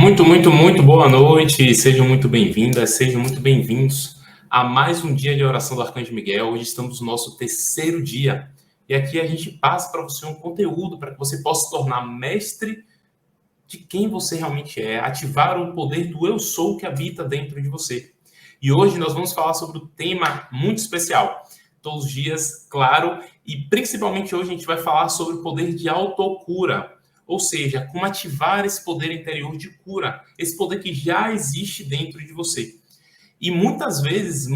Muito boa noite. Sejam muito bem-vindas, sejam muito bem-vindos a mais um dia de oração do Arcanjo Miguel. Hoje estamos no nosso terceiro dia e aqui a gente passa para você um conteúdo para que você possa se tornar mestre de quem você realmente é, ativar o poder do eu sou que habita dentro de você. E hoje nós vamos falar sobre um tema muito especial. Todos os dias, claro, e principalmente hoje a gente vai falar sobre o poder de autocura. Ou seja, como ativar esse poder interior de cura, esse poder que já existe dentro de você. E muitas vezes,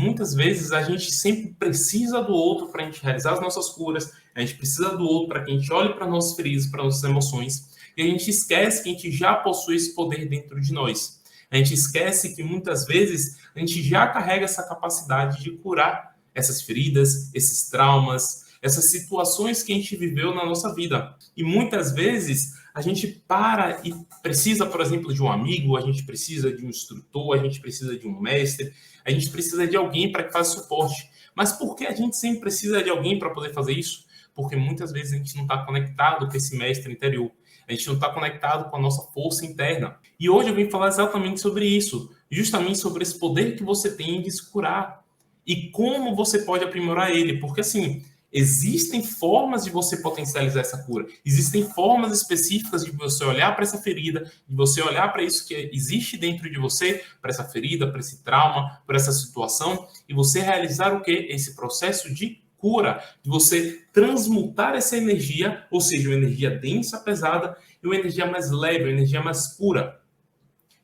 a gente sempre precisa do outro para a gente realizar as nossas curas, a gente precisa do outro para que a gente olhe para nossas feridas, para nossas emoções, e a gente esquece que a gente já possui esse poder dentro de nós. A gente esquece que muitas vezes a gente já carrega essa capacidade de curar essas feridas, esses traumas, essas situações que a gente viveu na nossa vida. E muitas vezes a gente para e precisa, por exemplo, de um amigo, a gente precisa de um instrutor, a gente precisa de um mestre, a gente precisa de alguém para que faça suporte. Mas por que a gente sempre precisa de alguém para poder fazer isso? Porque muitas vezes a gente não está conectado com esse mestre interior. A gente não está conectado com a nossa força interna. E hoje eu vim falar exatamente sobre isso, justamente sobre esse poder que você tem de se curar e como você pode aprimorar ele. Porque assim, existem formas de você potencializar essa cura. Existem formas específicas de você olhar para essa ferida, de você olhar para isso que existe dentro de você, para essa ferida, para esse trauma, para essa situação, e você realizar o quê? Esse processo de cura, de você transmutar essa energia, ou seja, uma energia densa, pesada, e uma energia mais leve, uma energia mais pura.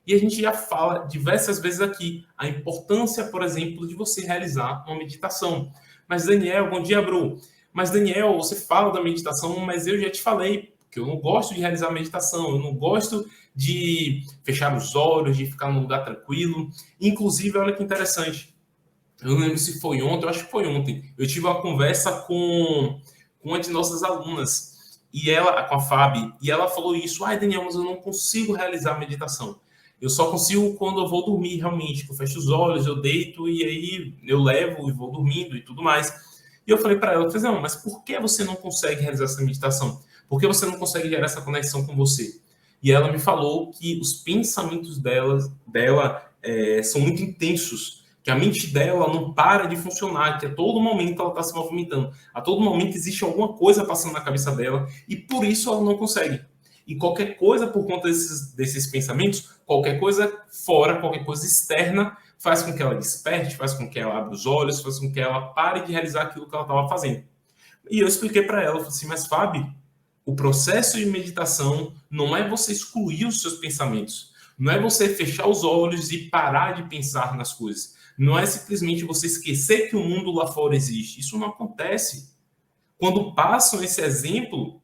E a gente já fala diversas vezes aqui a importância, por exemplo, de você realizar uma meditação. Mas, Daniel, bom dia, Bru. Mas, Daniel, você fala da meditação, mas eu já te falei que eu não gosto de realizar meditação, eu não gosto de fechar os olhos, de ficar num lugar tranquilo. Inclusive, olha que interessante. Eu não lembro se foi ontem, eu acho que foi ontem. Eu tive uma conversa com uma de nossas alunas, e ela, com a Fábio, e ela falou isso: ai, Daniel, mas eu não consigo realizar a meditação. Eu só consigo quando eu vou dormir, realmente, que eu fecho os olhos, eu deito e aí eu levo e vou dormindo e tudo mais. E eu falei para ela, eu falei, não, mas por que você não consegue realizar essa meditação? Por que você não consegue gerar essa conexão com você? E ela me falou que os pensamentos dela são muito intensos, que a mente dela não para de funcionar, que a todo momento ela está se movimentando, a todo momento existe alguma coisa passando na cabeça dela e por isso ela não consegue. E qualquer coisa por conta desses pensamentos, qualquer coisa fora, qualquer coisa externa, faz com que ela desperte, faz com que ela abra os olhos, faz com que ela pare de realizar aquilo que ela estava fazendo. E eu expliquei para ela, eu falei assim, mas Fábio, o processo de meditação não é você excluir os seus pensamentos, não é você fechar os olhos e parar de pensar nas coisas, não é simplesmente você esquecer que o mundo lá fora existe. Isso não acontece. Quando passam esse exemplo,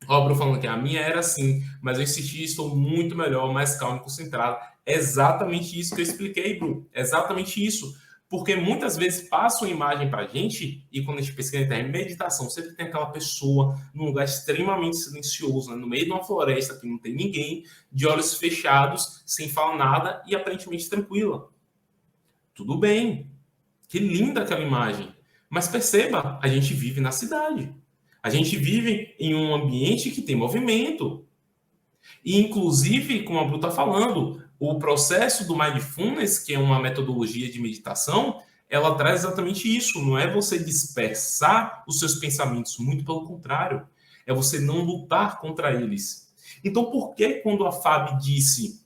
ó, Bruno falando que a minha era assim, mas eu insisti, estou muito melhor, mais calmo e concentrado. É exatamente isso que eu expliquei, Bruno. É exatamente isso. Porque muitas vezes passa uma imagem para a gente, e quando a gente pesquisa na internet, meditação, sempre tem aquela pessoa num lugar extremamente silencioso, né, no meio de uma floresta que não tem ninguém, de olhos fechados, sem falar nada e aparentemente tranquila. Tudo bem. Que linda aquela imagem. Mas perceba, a gente vive na cidade. A gente vive em um ambiente que tem movimento. E, inclusive, como a Bru está falando, o processo do Mindfulness, que é uma metodologia de meditação, ela traz exatamente isso. Não é você dispersar os seus pensamentos, muito pelo contrário. É você não lutar contra eles. Então, por que quando a Fábio disse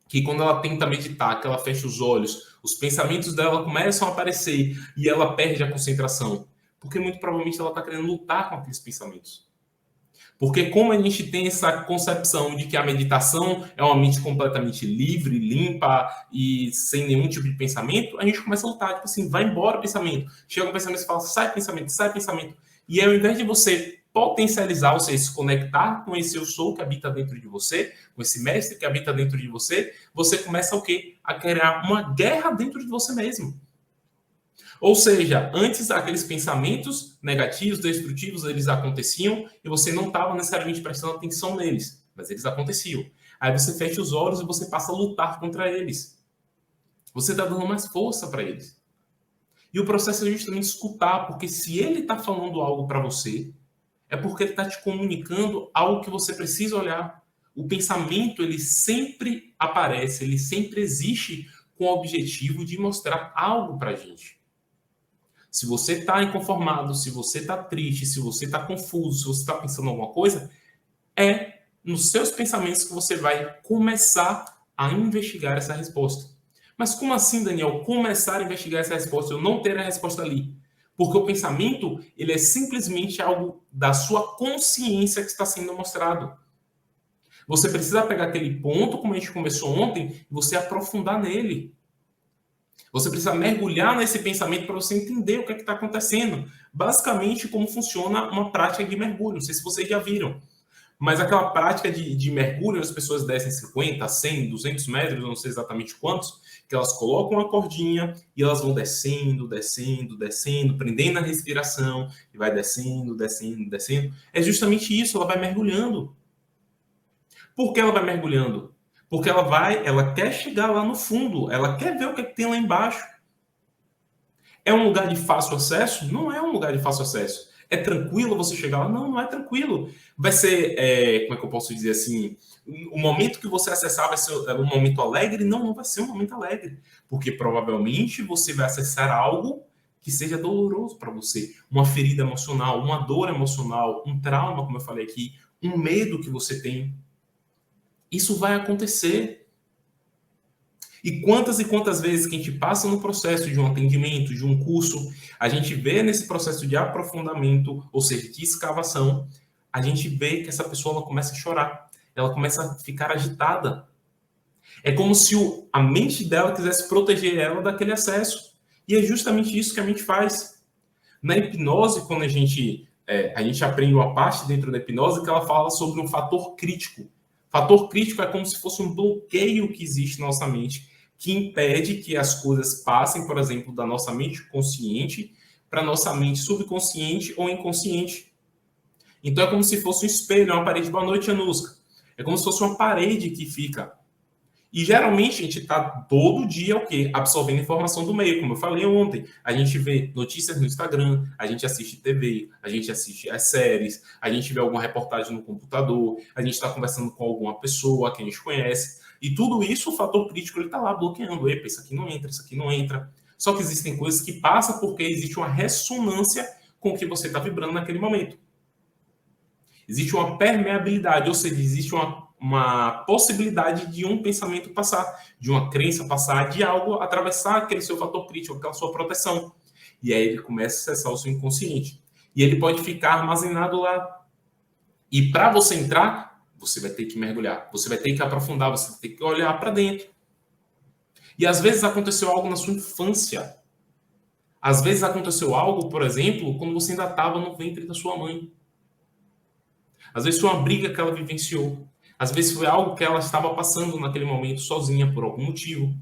que quando ela tenta meditar, que ela fecha os olhos, os pensamentos dela começam a aparecer e ela perde a concentração? Porque muito provavelmente ela está querendo lutar com aqueles pensamentos. Porque como a gente tem essa concepção de que a meditação é uma mente completamente livre, limpa e sem nenhum tipo de pensamento, a gente começa a lutar, tipo assim, vai embora o pensamento. Chega um pensamento e fala, sai pensamento, sai pensamento. E ao invés de você potencializar, ou seja, se conectar com esse eu sou que habita dentro de você, com esse mestre que habita dentro de você, você começa o quê? A criar uma guerra dentro de você mesmo. Ou seja, antes aqueles pensamentos negativos, destrutivos, eles aconteciam e você não estava necessariamente prestando atenção neles, mas eles aconteciam. Aí você fecha os olhos e você passa a lutar contra eles. Você está dando mais força para eles. E o processo é justamente escutar, porque se ele está falando algo para você, é porque ele está te comunicando algo que você precisa olhar. O pensamento, ele sempre aparece, ele sempre existe com o objetivo de mostrar algo para a gente. Se você está inconformado, se você está triste, se você está confuso, se você está pensando em alguma coisa, é nos seus pensamentos que você vai começar a investigar essa resposta. Mas como assim, Daniel, começar a investigar essa resposta? Eu não ter a resposta ali. Porque o pensamento, ele é simplesmente algo da sua consciência que está sendo mostrado. Você precisa pegar aquele ponto, como a gente começou ontem, e você aprofundar nele. Você precisa mergulhar nesse pensamento para você entender o que é que está acontecendo. Basicamente, como funciona uma prática de mergulho. Não sei se vocês já viram. Mas aquela prática de mergulho, as pessoas descem 50, 100, 200 metros, não sei exatamente quantos, que elas colocam a cordinha e elas vão descendo, descendo, descendo, prendendo a respiração, e vai descendo, descendo, descendo. É justamente isso, ela vai mergulhando. Por que ela vai mergulhando? Porque ela quer chegar lá no fundo, ela quer ver o que tem lá embaixo. É um lugar de fácil acesso? Não é um lugar de fácil acesso. É tranquilo você chegar lá? Não, não é tranquilo. Vai ser, como é que eu posso dizer assim, o momento que você acessar vai ser um momento alegre? Não, não vai ser um momento alegre. Porque provavelmente você vai acessar algo que seja doloroso para você. Uma ferida emocional, uma dor emocional, um trauma, como eu falei aqui, um medo que você tem. Isso vai acontecer. E quantas vezes que a gente passa no processo de um atendimento, de um curso, a gente vê nesse processo de aprofundamento, ou seja, de escavação, a gente vê que essa pessoa ela começa a chorar, ela começa a ficar agitada. É como se a mente dela quisesse proteger ela daquele acesso. E é justamente isso que a mente faz. Na hipnose, quando a gente aprende uma parte dentro da hipnose que ela fala sobre um fator crítico. Fator crítico é como se fosse um bloqueio que existe na nossa mente, que impede que as coisas passem, por exemplo, da nossa mente consciente para a nossa mente subconsciente ou inconsciente. Então é como se fosse um espelho, uma parede. Boa noite, Anuska. É como se fosse uma parede que fica. E geralmente a gente está todo dia o quê? Absorvendo informação do meio, como eu falei ontem. A gente vê notícias no Instagram, a gente assiste TV, a gente assiste as séries, a gente vê alguma reportagem no computador, a gente está conversando com alguma pessoa que a gente conhece. E tudo isso, o fator crítico, ele está lá bloqueando. Epa, isso aqui não entra, isso aqui não entra. Só que existem coisas que passam porque existe uma ressonância com o que você está vibrando naquele momento. Existe uma permeabilidade, ou seja, existe uma possibilidade de um pensamento passar, de uma crença passar, de algo atravessar aquele seu fator crítico, aquela sua proteção. E aí ele começa a acessar o seu inconsciente. E ele pode ficar armazenado lá. E para você entrar, você vai ter que mergulhar, você vai ter que aprofundar, você vai ter que olhar para dentro. E às vezes aconteceu algo na sua infância. Às vezes aconteceu algo, por exemplo, quando você ainda estava no ventre da sua mãe. Às vezes foi uma briga que ela vivenciou. Às vezes foi algo que ela estava passando naquele momento sozinha por algum motivo.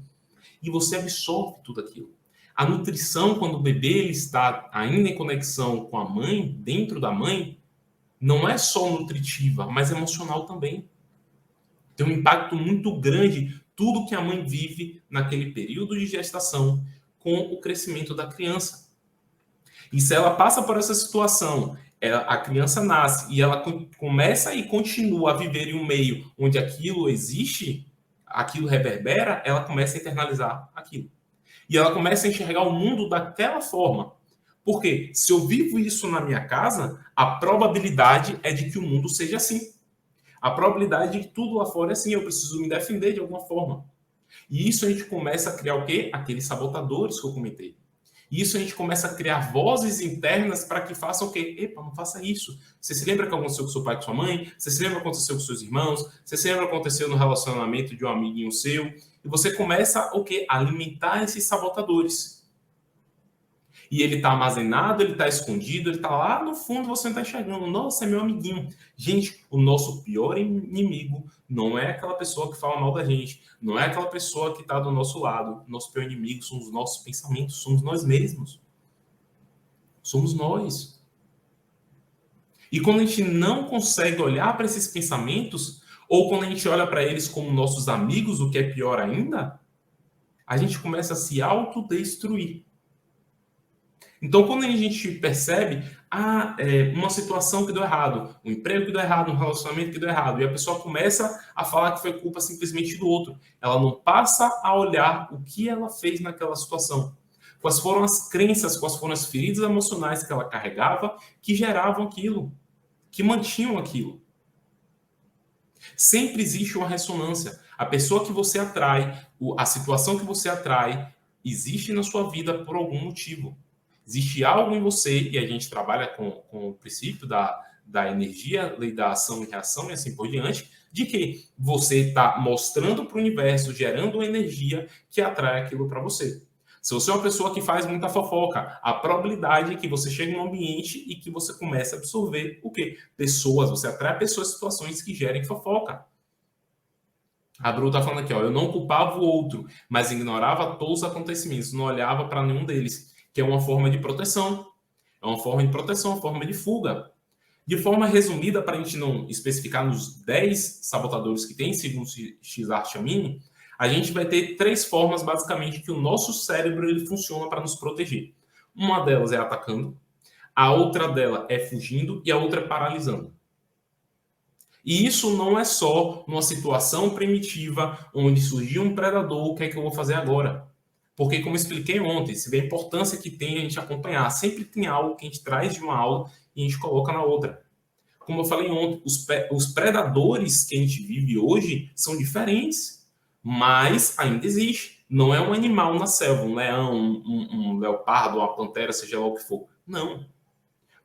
E você absorve tudo aquilo. A nutrição, quando o bebê ele está ainda em conexão com a mãe, dentro da mãe, não é só nutritiva, mas emocional também. Tem um impacto muito grande tudo que a mãe vive naquele período de gestação com o crescimento da criança. E se ela passa por essa situação, a criança nasce e ela começa e continua a viver em um meio onde aquilo existe, aquilo reverbera, ela começa a internalizar aquilo. E ela começa a enxergar o mundo daquela forma. Porque se eu vivo isso na minha casa, a probabilidade é de que o mundo seja assim. A probabilidade de que tudo lá fora é assim, eu preciso me defender de alguma forma. E isso a gente começa a criar o quê? Aqueles sabotadores que eu comentei. E isso a gente começa a criar vozes internas para que façam o quê? Epa, não faça isso. Você se lembra que aconteceu com seu pai e com sua mãe? Você se lembra que aconteceu com seus irmãos? Você se lembra que aconteceu no relacionamento de um amiguinho seu? E você começa o quê? A alimentar esses sabotadores. E ele está armazenado, ele está escondido, ele está lá no fundo, você não está enxergando. Nossa, é meu amiguinho. Gente, o nosso pior inimigo não é aquela pessoa que fala mal da gente, não é aquela pessoa que está do nosso lado. Nosso pior inimigo são os nossos pensamentos, somos nós mesmos. Somos nós. E quando a gente não consegue olhar para esses pensamentos, ou quando a gente olha para eles como nossos amigos, o que é pior ainda, a gente começa a se autodestruir. Então, quando a gente percebe uma situação que deu errado, um emprego que deu errado, um relacionamento que deu errado, e a pessoa começa a falar que foi culpa simplesmente do outro, ela não passa a olhar o que ela fez naquela situação. Quais foram as crenças, quais foram as feridas emocionais que ela carregava que geravam aquilo, que mantinham aquilo. Sempre existe uma ressonância. A pessoa que você atrai, a situação que você atrai, existe na sua vida por algum motivo. Existe algo em você, e a gente trabalha com o princípio da energia, lei da ação e reação e assim por diante, de que você está mostrando para o universo, gerando uma energia que atrai aquilo para você. Se você é uma pessoa que faz muita fofoca, a probabilidade é que você chegue num ambiente e que você comece a absorver o quê? Pessoas, você atrai pessoas, situações que gerem fofoca. A Bru tá falando aqui, ó, eu não culpava o outro, mas ignorava todos os acontecimentos, não olhava para nenhum deles, que é uma forma de proteção. É uma forma de proteção, uma forma de fuga. De forma resumida, para a gente não especificar nos 10 sabotadores que tem, segundo X-Archamini, a gente vai ter 3 formas, basicamente, que o nosso cérebro ele funciona para nos proteger. Uma delas é atacando, a outra dela é fugindo e a outra é paralisando. E isso não é só numa situação primitiva onde surgiu um predador, o que é que eu vou fazer agora? Porque, como eu expliquei ontem, se vê a importância que tem a gente acompanhar. Sempre tem algo que a gente traz de uma aula e a gente coloca na outra. Como eu falei ontem, os predadores que a gente vive hoje são diferentes, mas ainda existe. Não é um animal na selva, um leão, um leopardo, uma pantera, seja lá o que for. Não.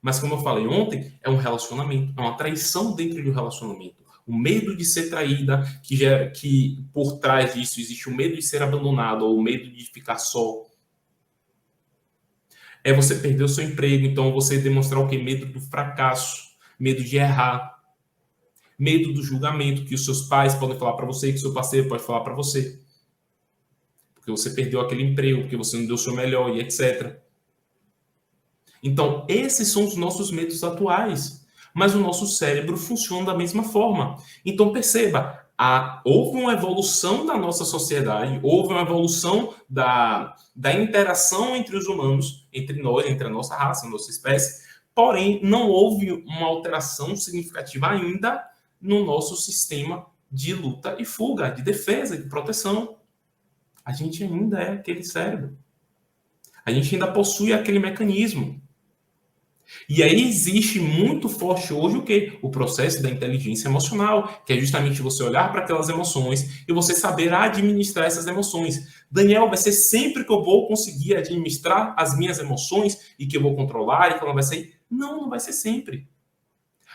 Mas como eu falei ontem, é um relacionamento, é uma traição dentro de um relacionamento. O medo de ser traída, que gera que por trás disso existe o medo de ser abandonado ou o medo de ficar só. É você perder o seu emprego, então você demonstrar o quê? Medo do fracasso, medo de errar, medo do julgamento que os seus pais podem falar para você, que o seu parceiro pode falar para você. Porque você perdeu aquele emprego, porque você não deu o seu melhor e etc. Então, esses são os nossos medos atuais. Mas o nosso cérebro funciona da mesma forma. Então, perceba, houve uma evolução da nossa sociedade, houve uma evolução da interação entre os humanos, entre nós, entre a nossa raça, a nossa espécie, porém, não houve uma alteração significativa ainda no nosso sistema de luta e fuga, de defesa, de proteção. A gente ainda é aquele cérebro. A gente ainda possui aquele mecanismo. E aí existe muito forte hoje o quê? O processo da inteligência emocional, que é justamente você olhar para aquelas emoções e você saber administrar essas emoções. Daniel, vai ser sempre que eu vou conseguir administrar as minhas emoções e que eu vou controlar e que ela vai sair? Não, não vai ser sempre.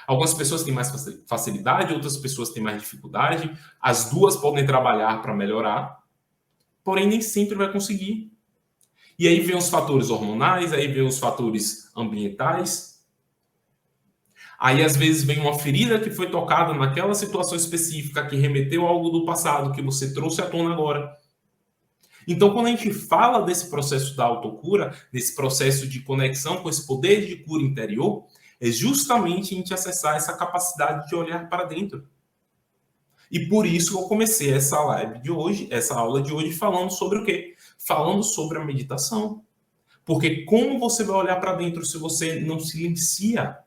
Algumas pessoas têm mais facilidade, outras pessoas têm mais dificuldade. As duas podem trabalhar para melhorar, porém nem sempre vai conseguir. E aí vem os fatores hormonais, aí vem os fatores ambientais. Aí, às vezes, vem uma ferida que foi tocada naquela situação específica, que remeteu a algo do passado, que você trouxe à tona agora. Então, quando a gente fala desse processo da autocura, desse processo de conexão com esse poder de cura interior, é justamente a gente acessar essa capacidade de olhar para dentro. E por isso eu comecei essa live de hoje, essa aula de hoje, falando sobre o quê? Falando sobre a meditação. Porque como você vai olhar para dentro se você não silencia?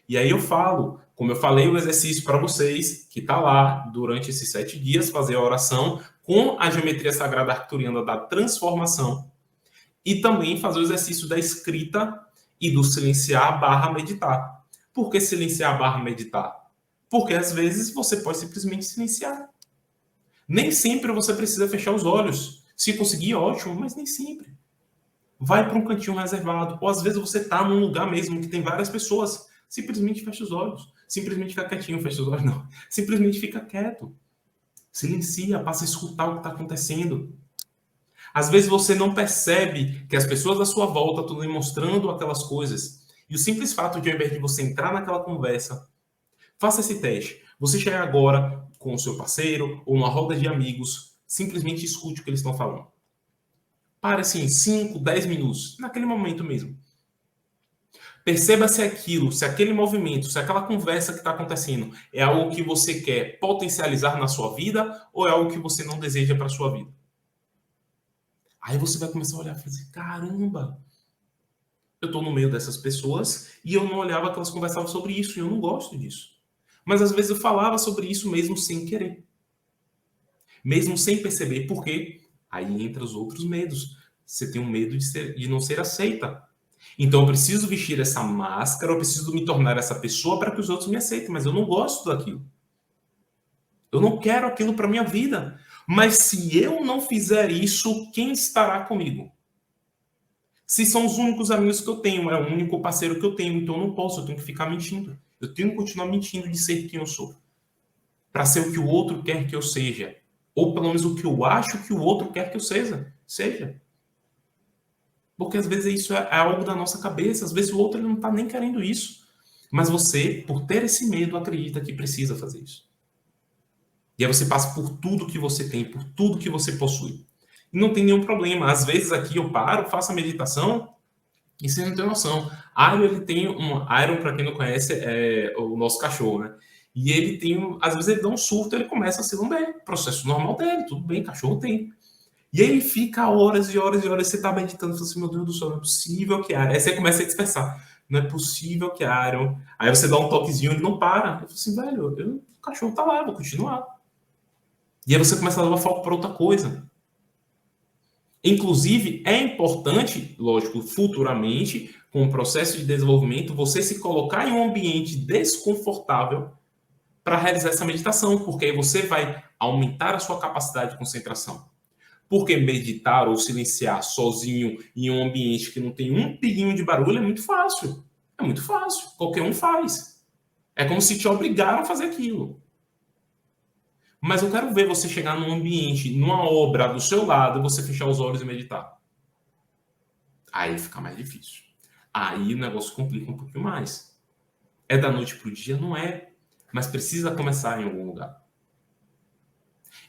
E aí eu falo, como eu falei, o exercício para vocês, que está lá durante esses 7 dias, fazer a oração com a geometria sagrada arcturiana da transformação. E também fazer o exercício da escrita e do silenciar barra meditar. Por que silenciar barra meditar? Porque às vezes você pode simplesmente silenciar. Nem sempre você precisa fechar os olhos. Se conseguir, ótimo, mas nem sempre. Vai para um cantinho reservado. Ou às vezes você está num lugar mesmo que tem várias pessoas. Simplesmente fecha os olhos. Simplesmente fica quietinho, fecha os olhos, não. Simplesmente fica quieto. Silencia, passa a escutar o que está acontecendo. Às vezes você não percebe que as pessoas à sua volta estão demonstrando aquelas coisas. E o simples fato de, ao invés de você entrar naquela conversa, faça esse teste. Você chega agora com o seu parceiro ou uma roda de amigos, simplesmente escute o que eles estão falando. Pare assim, 5, 10 minutos, naquele momento mesmo. Perceba se aquilo, se aquele movimento, se aquela conversa que está acontecendo é algo que você quer potencializar na sua vida ou é algo que você não deseja para a sua vida. Aí você vai começar a olhar e falar assim, caramba, Eu estou no meio dessas pessoas e eu não olhava que elas conversavam sobre isso, e eu não gosto disso. Mas às vezes eu falava sobre isso mesmo sem querer, mesmo sem perceber, porque aí entra os outros medos. Você tem um medo de não ser aceita. Então eu preciso vestir essa máscara, eu preciso me tornar essa pessoa para que os outros me aceitem, mas eu não gosto daquilo. Eu não quero aquilo para minha vida. Mas se eu não fizer isso, quem estará comigo? Se são os únicos amigos que eu tenho, é o único parceiro que eu tenho, então eu não posso, eu tenho que ficar mentindo. Eu tenho que continuar mentindo de ser quem eu sou. Para ser o que o outro quer que eu seja. Ou pelo menos o que eu acho que o outro quer que eu seja. Porque às vezes isso é algo da nossa cabeça, às vezes o outro ele não está nem querendo isso. Mas você, por ter esse medo, acredita que precisa fazer isso. E aí você passa por tudo que você tem, por tudo que você possui. E não tem nenhum problema. Às vezes aqui eu paro, faço a meditação e você não tem noção. Iron, ele tem um... Iron, para quem não conhece, é o nosso cachorro, né? E ele tem... Às vezes ele dá um surto, ele começa a se lamber. Processo normal dele, tudo bem, cachorro tem. E aí ele fica horas e horas e horas, você tá meditando, você fala assim, meu Deus do céu, não é possível que Iron... Aí você começa a dispersar. Não é possível que Iron... Aí você dá um toquezinho, ele não para. Eu falo assim, velho, o cachorro tá lá, eu vou continuar. E aí você começa a levar foco para outra coisa. Inclusive, é importante, lógico, futuramente, com o processo de desenvolvimento, você se colocar em um ambiente desconfortável para realizar essa meditação, porque aí você vai aumentar a sua capacidade de concentração. Porque meditar ou silenciar sozinho em um ambiente que não tem um pinguinho de barulho é muito fácil. É muito fácil. Qualquer um faz. É como se te obrigaram a fazer aquilo. Mas eu quero ver você chegar num ambiente, numa obra do seu lado, você fechar os olhos e meditar. Aí fica mais difícil. Aí o negócio complica um pouquinho mais. É da noite para o dia? Não é. Mas precisa começar em algum lugar.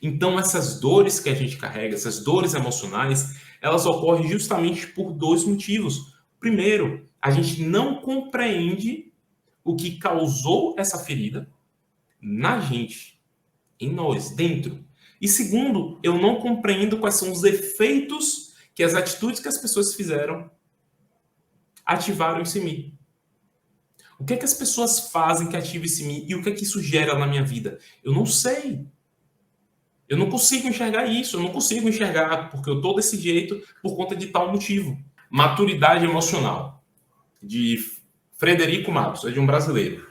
Então, essas dores que a gente carrega, essas dores emocionais, elas ocorrem justamente por dois motivos. Primeiro, a gente não compreende o que causou essa ferida na gente, em nós, dentro. E segundo, eu não compreendo quais são os efeitos que as atitudes que as pessoas fizeram ativaram isso em mim. O que é que as pessoas fazem que ativa isso em mim e o que é que isso gera na minha vida? Eu não sei. Eu não consigo enxergar isso, eu não consigo enxergar porque eu estou desse jeito por conta de tal motivo. Maturidade emocional, de Frederico Matos, é de um brasileiro.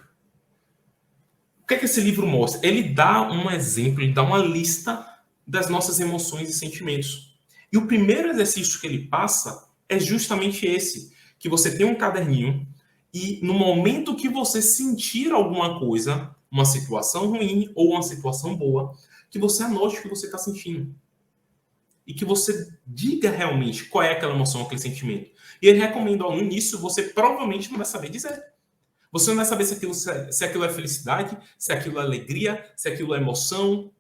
O que é que esse livro mostra? Ele dá um exemplo, ele dá uma lista das nossas emoções e sentimentos. E o primeiro exercício que ele passa é justamente esse, que você tem um caderninho e no momento que você sentir alguma coisa, uma situação ruim ou uma situação boa, que você anote o que você está sentindo. E que você diga realmente qual é aquela emoção, aquele sentimento. E ele recomenda, ó, no início, você provavelmente não vai saber dizer. Você não vai saber se aquilo é felicidade, se aquilo é alegria, se aquilo é emoção,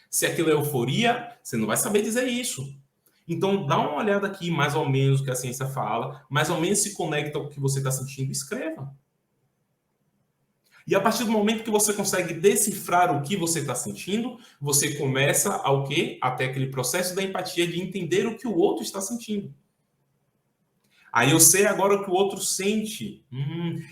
se aquilo é euforia. Você não vai saber dizer isso. Então, dá uma olhada aqui, mais ou menos, o que a ciência fala, mais ou menos se conecta com o que você está sentindo, escreva. E a partir do momento que você consegue decifrar o que você está sentindo, você começa ao quê? Até aquele processo da empatia de entender o que o outro está sentindo. Aí eu sei agora o que o outro sente.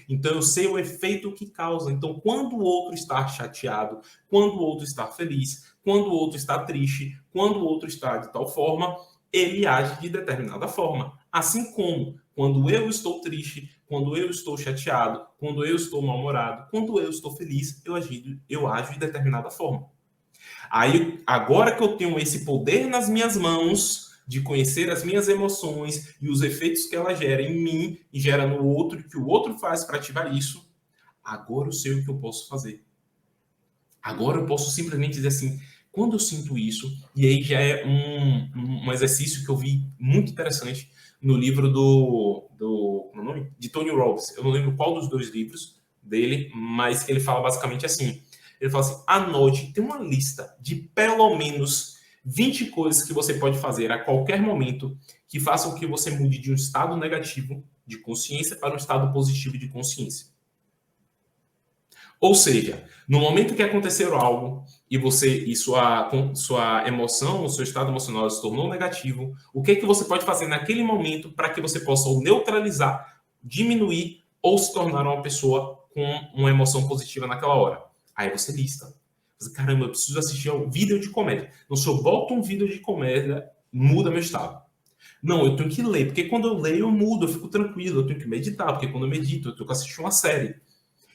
Então eu sei o efeito que causa. Então, quando o outro está chateado, quando o outro está feliz, quando o outro está triste, quando o outro está de tal forma, ele age de determinada forma. Assim como quando eu estou triste, quando eu estou chateado, quando eu estou mal-humorado, quando eu estou feliz, eu ajo de determinada forma. Aí, agora que eu tenho esse poder nas minhas mãos de conhecer as minhas emoções e os efeitos que ela gera em mim e gera no outro, e que o outro faz para ativar isso, agora eu sei o que eu posso fazer. Agora eu posso simplesmente dizer assim, quando eu sinto isso, e aí já é um exercício que eu vi muito interessante no livro como é o nome? De Tony Robbins. Eu não lembro qual dos dois livros dele, mas ele fala basicamente assim. Ele fala assim, anote, tem uma lista de pelo menos 20 coisas que você pode fazer a qualquer momento que façam que você mude de um estado negativo de consciência para um estado positivo de consciência. Ou seja, no momento que acontecer algo e sua emoção, o seu estado emocional se tornou negativo, o que é que você pode fazer naquele momento para que você possa ou neutralizar, diminuir ou se tornar uma pessoa com uma emoção positiva naquela hora? Aí você lista. Caramba, eu preciso assistir a um vídeo de comédia. Então, se eu boto um vídeo de comédia, muda meu estado. Não, eu tenho que ler, porque quando eu leio, eu mudo, eu fico tranquilo. Eu tenho que meditar, porque quando eu medito, eu tenho que assistir uma série.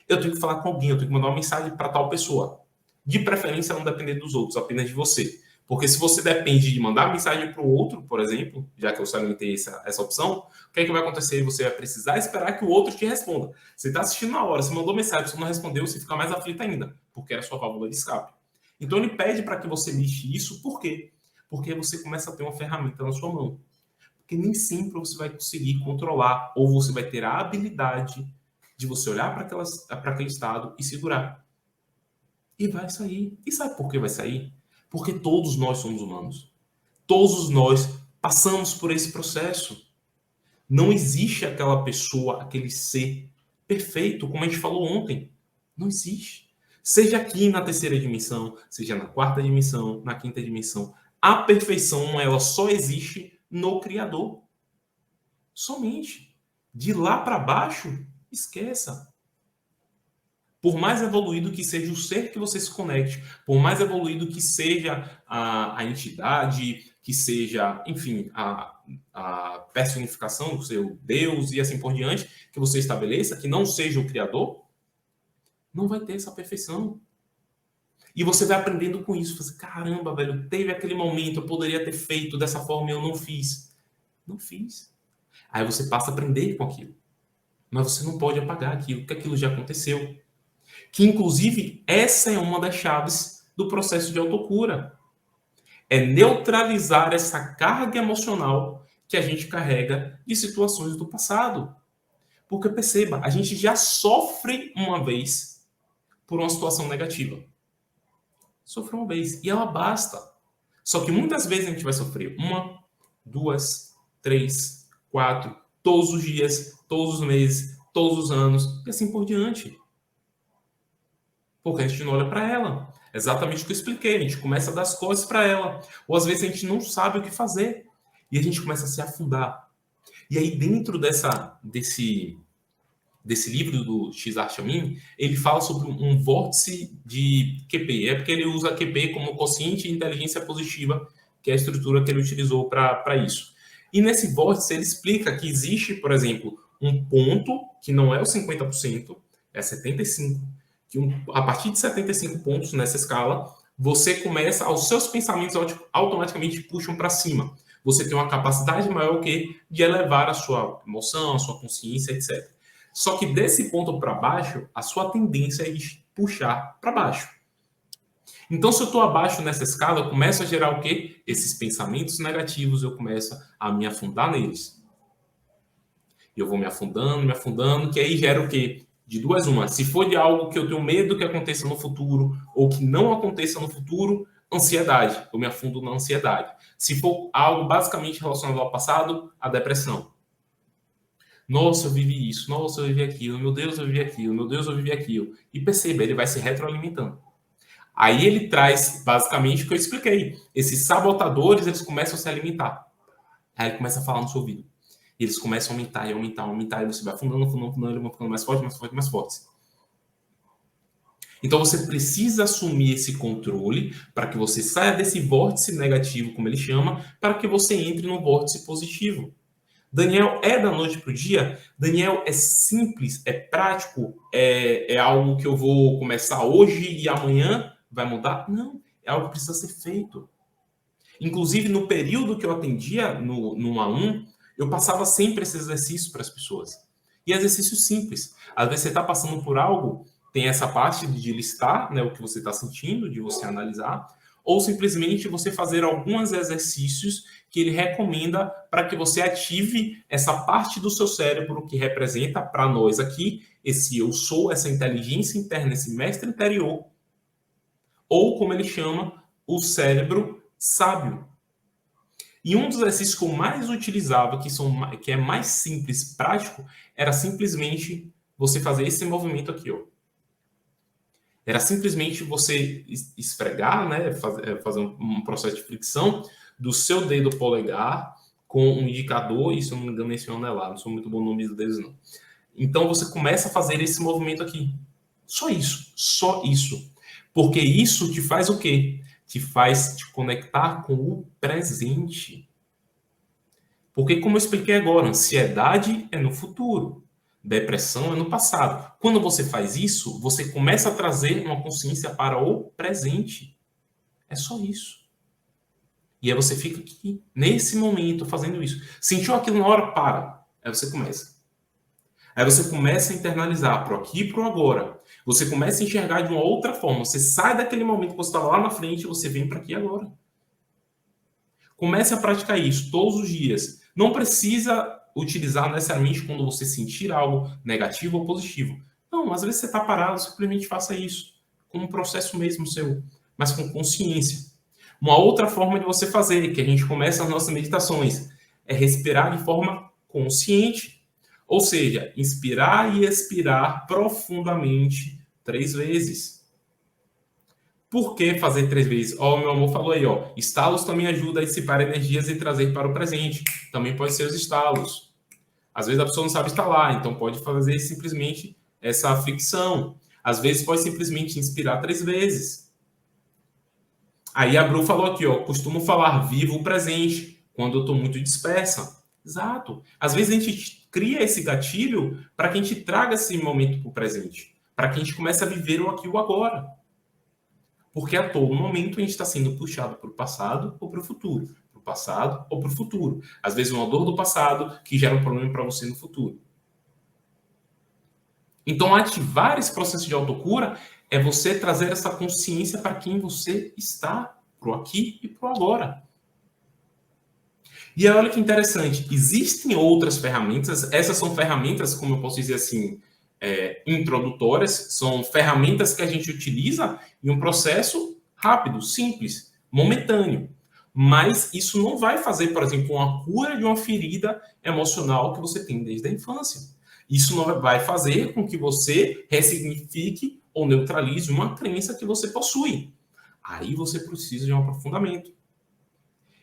Eu tenho que falar com alguém, eu tenho que mandar uma mensagem para tal pessoa. De preferência, não depender dos outros, apenas de você. Porque se você depende de mandar mensagem para o outro, por exemplo, já que eu salientei essa opção, o que é que vai acontecer? Você vai precisar esperar que o outro te responda. Você está assistindo na hora, você mandou mensagem, você não respondeu, você fica mais aflito ainda, porque era a sua válvula de escape. Então ele pede para que você lixe isso, por quê? Porque você começa a ter uma ferramenta na sua mão. Porque nem sempre você vai conseguir controlar, ou você vai ter a habilidade de você olhar para aquele estado e segurar. E vai sair. E sabe por que vai sair? Porque todos nós somos humanos. Todos nós passamos por esse processo. Não existe aquela pessoa, aquele ser perfeito, como a gente falou ontem. Não existe. Seja aqui na terceira dimensão, seja na quarta dimensão, na quinta dimensão. A perfeição, ela só existe no Criador. Somente. De lá para baixo, esqueça. Por mais evoluído que seja o ser que você se conecte, por mais evoluído que seja a entidade, que seja, enfim, a personificação do seu Deus e assim por diante, que você estabeleça, que não seja o Criador, não vai ter essa perfeição. E você vai aprendendo com isso. Você, caramba, velho, teve aquele momento, eu poderia ter feito dessa forma e eu não fiz. Não fiz. Aí você passa a aprender com aquilo. Mas você não pode apagar aquilo, porque aquilo já aconteceu. Que, inclusive, essa é uma das chaves do processo de autocura. É neutralizar essa carga emocional que a gente carrega de situações do passado. Porque, perceba, a gente já sofre uma vez por uma situação negativa. Sofreu uma vez. E ela basta. Só que muitas vezes a gente vai sofrer uma, duas, três, quatro, todos os dias, todos os meses, todos os anos, e assim por diante. Porque a gente não olha para ela. Exatamente o que eu expliquei. A gente começa a dar as costas para ela. Ou às vezes a gente não sabe o que fazer. E a gente começa a se afundar. E aí, dentro desse livro do Cesar Chamin, ele fala sobre um vórtice de QP. É porque ele usa QP como quociente de inteligência positiva, que é a estrutura que ele utilizou para isso. E nesse vórtice, ele explica que existe, por exemplo, um ponto que não é o 50%, é 75%, que a partir de 75 pontos nessa escala, você começa, os seus pensamentos automaticamente puxam para cima. Você tem uma capacidade maior que de elevar a sua emoção, a sua consciência, etc. Só que desse ponto para baixo, a sua tendência é de puxar para baixo. Então, se eu estou abaixo nessa escala, eu começo a gerar o quê? Esses pensamentos negativos, eu começo a me afundar neles. Eu vou me afundando, que aí gera o quê? De duas uma. Se for de algo que eu tenho medo que aconteça no futuro ou que não aconteça no futuro, ansiedade. Eu me afundo na ansiedade. Se for algo basicamente relacionado ao passado, a depressão. Nossa, eu vivi isso. Nossa, eu vivi aquilo. Meu Deus, eu vivi aquilo. Meu Deus, eu vivi aquilo. E perceba, ele vai se retroalimentando. Aí ele traz basicamente o que eu expliquei. Esses sabotadores, eles começam a se alimentar. Aí ele começa a falar no seu ouvido. E eles começam a aumentar, e aumentar, aumentar, e você vai afundando, eles vão ficando mais fortes, mais fortes, mais fortes. Então você precisa assumir esse controle para que você saia desse vórtice negativo, como ele chama, para que você entre no vórtice positivo. Daniel, é da noite para o dia? Daniel, é simples, é prático, é algo que eu vou começar hoje e amanhã vai mudar? Não, é algo que precisa ser feito. Inclusive, no período que eu atendia no A1, eu passava sempre esse exercício para as pessoas. E exercícios simples. Às vezes você está passando por algo, tem essa parte de listar, né, o que você está sentindo, de você analisar, ou simplesmente você fazer alguns exercícios que ele recomenda para que você ative essa parte do seu cérebro que representa para nós aqui esse eu sou, essa inteligência interna, esse mestre interior, ou como ele chama, o cérebro sábio. E um dos exercícios que eu mais utilizava, que é mais simples, prático, era simplesmente você fazer esse movimento aqui, ó. Era simplesmente você esfregar, né, fazer um processo de fricção do seu dedo polegar com um indicador, e se eu não me engano, esse é um anelar, não sou muito bom no nome dos dedos, não. Então você começa a fazer esse movimento aqui. Só isso, só isso. Porque isso te faz o quê? Te faz te conectar com o presente. Porque, como eu expliquei agora, ansiedade é no futuro, depressão é no passado. Quando você faz isso, você começa a trazer uma consciência para o presente. É só isso. E aí você fica aqui, nesse momento, fazendo isso. Sentiu aquilo na hora? Para. Aí você começa. Aí você começa a internalizar pro aqui e pro agora. Você começa a enxergar de uma outra forma. Você sai daquele momento que você estava lá na frente e você vem para aqui agora. Comece a praticar isso todos os dias. Não precisa utilizar necessariamente quando você sentir algo negativo ou positivo. Não, às vezes você está parado, simplesmente faça isso. Como um processo mesmo seu, mas com consciência. Uma outra forma de você fazer, que a gente começa as nossas meditações, é respirar de forma consciente. Ou seja, inspirar e expirar profundamente 3 vezes. Por que fazer 3 vezes? Ó, meu amor falou aí, ó. Estalos também ajuda a dissipar energias e trazer para o presente. Também pode ser os estalos. Às vezes a pessoa não sabe estalar, então pode fazer simplesmente essa fricção. Às vezes pode simplesmente inspirar 3 vezes. Aí a Bru falou aqui, ó. Costumo falar vivo o presente quando eu estou muito dispersa. Exato. Às vezes a gente cria esse gatilho para que a gente traga esse momento para o presente. Para que a gente comece a viver o aqui e o agora. Porque a todo momento a gente está sendo puxado para o passado ou para o futuro. Para o passado ou para o futuro. Às vezes uma dor do passado que gera um problema para você no futuro. Então, ativar esse processo de autocura é você trazer essa consciência para quem você está, para o aqui e para o agora. E aí, olha que interessante, existem outras ferramentas, essas são ferramentas, como eu posso dizer assim, introdutórias, são ferramentas que a gente utiliza em um processo rápido, simples, momentâneo. Mas isso não vai fazer, por exemplo, uma cura de uma ferida emocional que você tem desde a infância. Isso não vai fazer com que você ressignifique ou neutralize uma crença que você possui. Aí você precisa de um aprofundamento.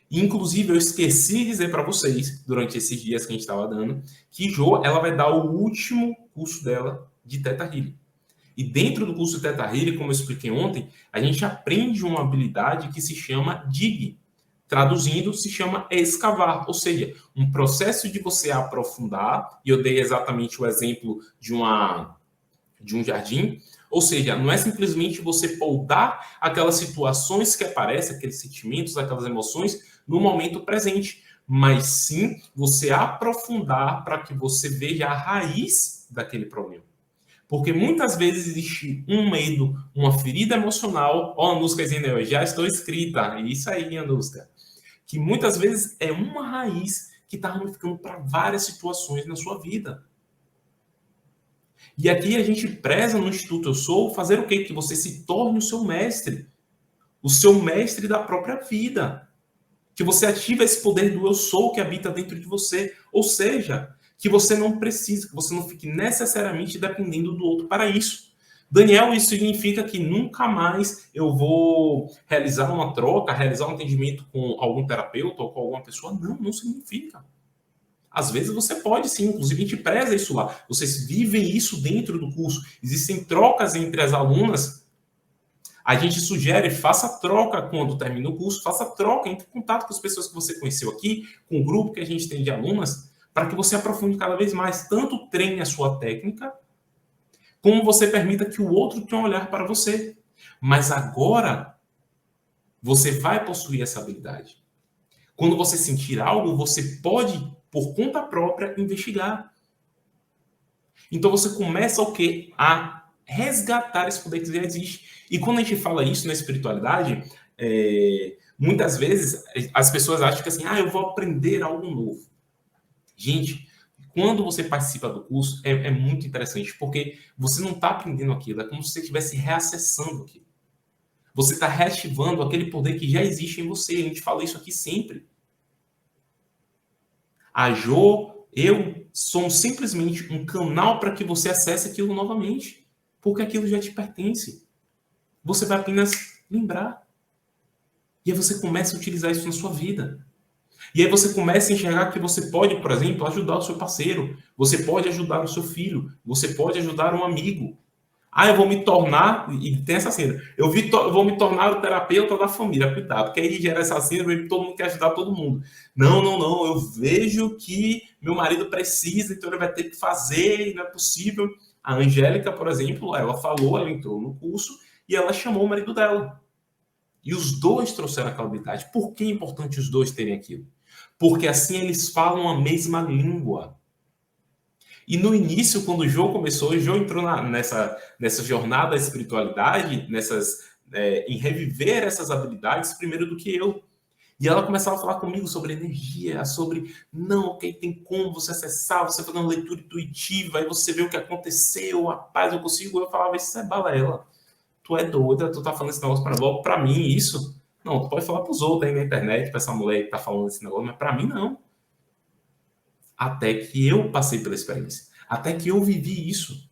Inclusive, eu esqueci de dizer para vocês, durante esses dias que a gente estava dando, que Jo, ela vai dar o último curso dela de Theta Healing. E dentro do curso de Theta Healing, como eu expliquei ontem, a gente aprende uma habilidade que se chama DIG. Traduzindo, se chama escavar, ou seja, um processo de você aprofundar, e eu dei exatamente o exemplo de um jardim, ou seja, não é simplesmente você podar aquelas situações que aparecem, aqueles sentimentos, aquelas emoções no momento presente, mas sim você aprofundar para que você veja a raiz daquele problema. Porque muitas vezes existe um medo, uma ferida emocional. Ó, a Anuska dizendo, eu já estou escrita. Isso aí, Anuska. Que muitas vezes é uma raiz que está ramificando para várias situações na sua vida. E aqui a gente preza no Instituto Eu Sou fazer o quê? Que você se torne o seu mestre da própria vida. Que você ative esse poder do Eu Sou que habita dentro de você. Ou seja, que você não precisa, que você não fique necessariamente dependendo do outro para isso. Daniel, isso significa que nunca mais eu vou realizar uma troca, realizar um atendimento com algum terapeuta ou com alguma pessoa? Não, não significa. Às vezes você pode sim, inclusive a gente preza isso lá. Vocês vivem isso dentro do curso. Existem trocas entre as alunas. A gente sugere, faça troca quando termina o curso, faça troca, entre em contato com as pessoas que você conheceu aqui, com o grupo que a gente tem de alunas, para que você aprofunde cada vez mais. Tanto treine a sua técnica, como você permita que o outro tenha um olhar para você. Mas agora, você vai possuir essa habilidade. Quando você sentir algo, você pode, por conta própria, investigar. Então você começa o quê? A resgatar esse poder que já existe. E quando a gente fala isso na espiritualidade, muitas vezes as pessoas acham que assim, eu vou aprender algo novo. Gente, quando você participa do curso, é muito interessante, porque você não está aprendendo aquilo, é como se você estivesse reacessando aquilo. Você está reativando aquele poder que já existe em você. A gente fala isso aqui sempre. A Jo, eu somos simplesmente um canal para que você acesse aquilo novamente, porque aquilo já te pertence. Você vai apenas lembrar. E aí você começa a utilizar isso na sua vida. E aí você começa a enxergar que você pode, por exemplo, ajudar o seu parceiro. Você pode ajudar o seu filho. Você pode ajudar um amigo. Ah, eu vou me tornar, e tem essa síndrome, eu vou me tornar o terapeuta da família, cuidado, porque aí gera essa síndrome e todo mundo quer ajudar todo mundo. Não, não, não, eu vejo que meu marido precisa, então ele vai ter que fazer, e não é possível. A Angélica, por exemplo, ela falou, ela entrou no curso e ela chamou o marido dela. E os dois trouxeram aquela habilidade. Por que é importante os dois terem aquilo? Porque assim eles falam a mesma língua. E no início, quando o João começou, o João entrou nessa jornada da espiritualidade, em reviver essas habilidades primeiro do que eu. E ela começava a falar comigo sobre energia, sobre, não, ok, tem como você acessar, você fazer uma leitura intuitiva, aí você vê o que aconteceu, rapaz, eu consigo. Eu falava, isso é balela. Tu é doida, tu tá falando esse negócio pra mim, isso? Não, tu pode falar pros outros aí na internet, pra essa mulher que tá falando esse negócio, mas pra mim não. Até que eu passei pela experiência. Até que eu vivi isso.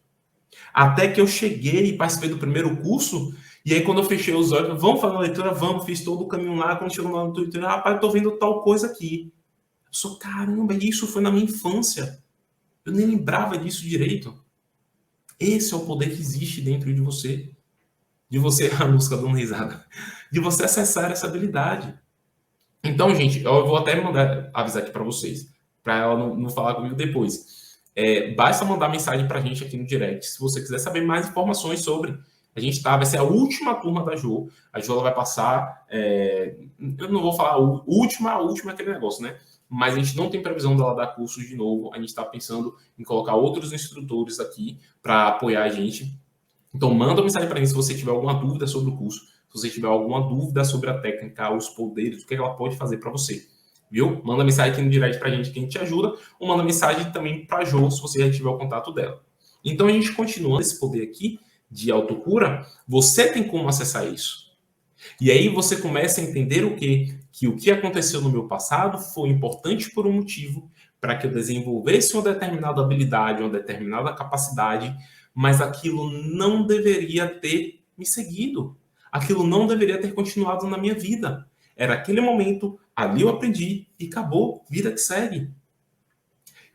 Até que eu cheguei e participei do primeiro curso. E aí, quando eu fechei os olhos, vamos fazer uma leitura? Vamos, fiz todo o caminho lá. Quando chegou lá no Twitter, rapaz, eu tô vendo tal coisa aqui. Eu sou, caramba, isso foi na minha infância. Eu nem lembrava disso direito. Esse é o poder que existe dentro de você. De você, a música dando risada. De você acessar essa habilidade. Então, gente, eu vou até mandar avisar aqui para vocês, para ela não falar comigo depois. Basta mandar mensagem para a gente aqui no direct, se você quiser saber mais informações sobre. Vai ser a última turma da Jo. A Jo ela vai passar. Eu não vou falar a última é aquele negócio, né? Mas a gente não tem previsão dela dar cursos de novo. A gente está pensando em colocar outros instrutores aqui para apoiar a gente. Então, manda uma mensagem para mim se você tiver alguma dúvida sobre o curso, se você tiver alguma dúvida sobre a técnica, os poderes, o que ela pode fazer para você. Viu? Manda mensagem aqui no direct para a gente que a gente te ajuda, ou manda mensagem também para a Jo, se você já tiver o contato dela. Então, a gente continua esse poder aqui de autocura, você tem como acessar isso. E aí você começa a entender o quê? Que o que aconteceu no meu passado foi importante por um motivo, para que eu desenvolvesse uma determinada habilidade, uma determinada capacidade, mas aquilo não deveria ter me seguido. Aquilo não deveria ter continuado na minha vida. Era aquele momento, ali eu aprendi e acabou, vida que segue.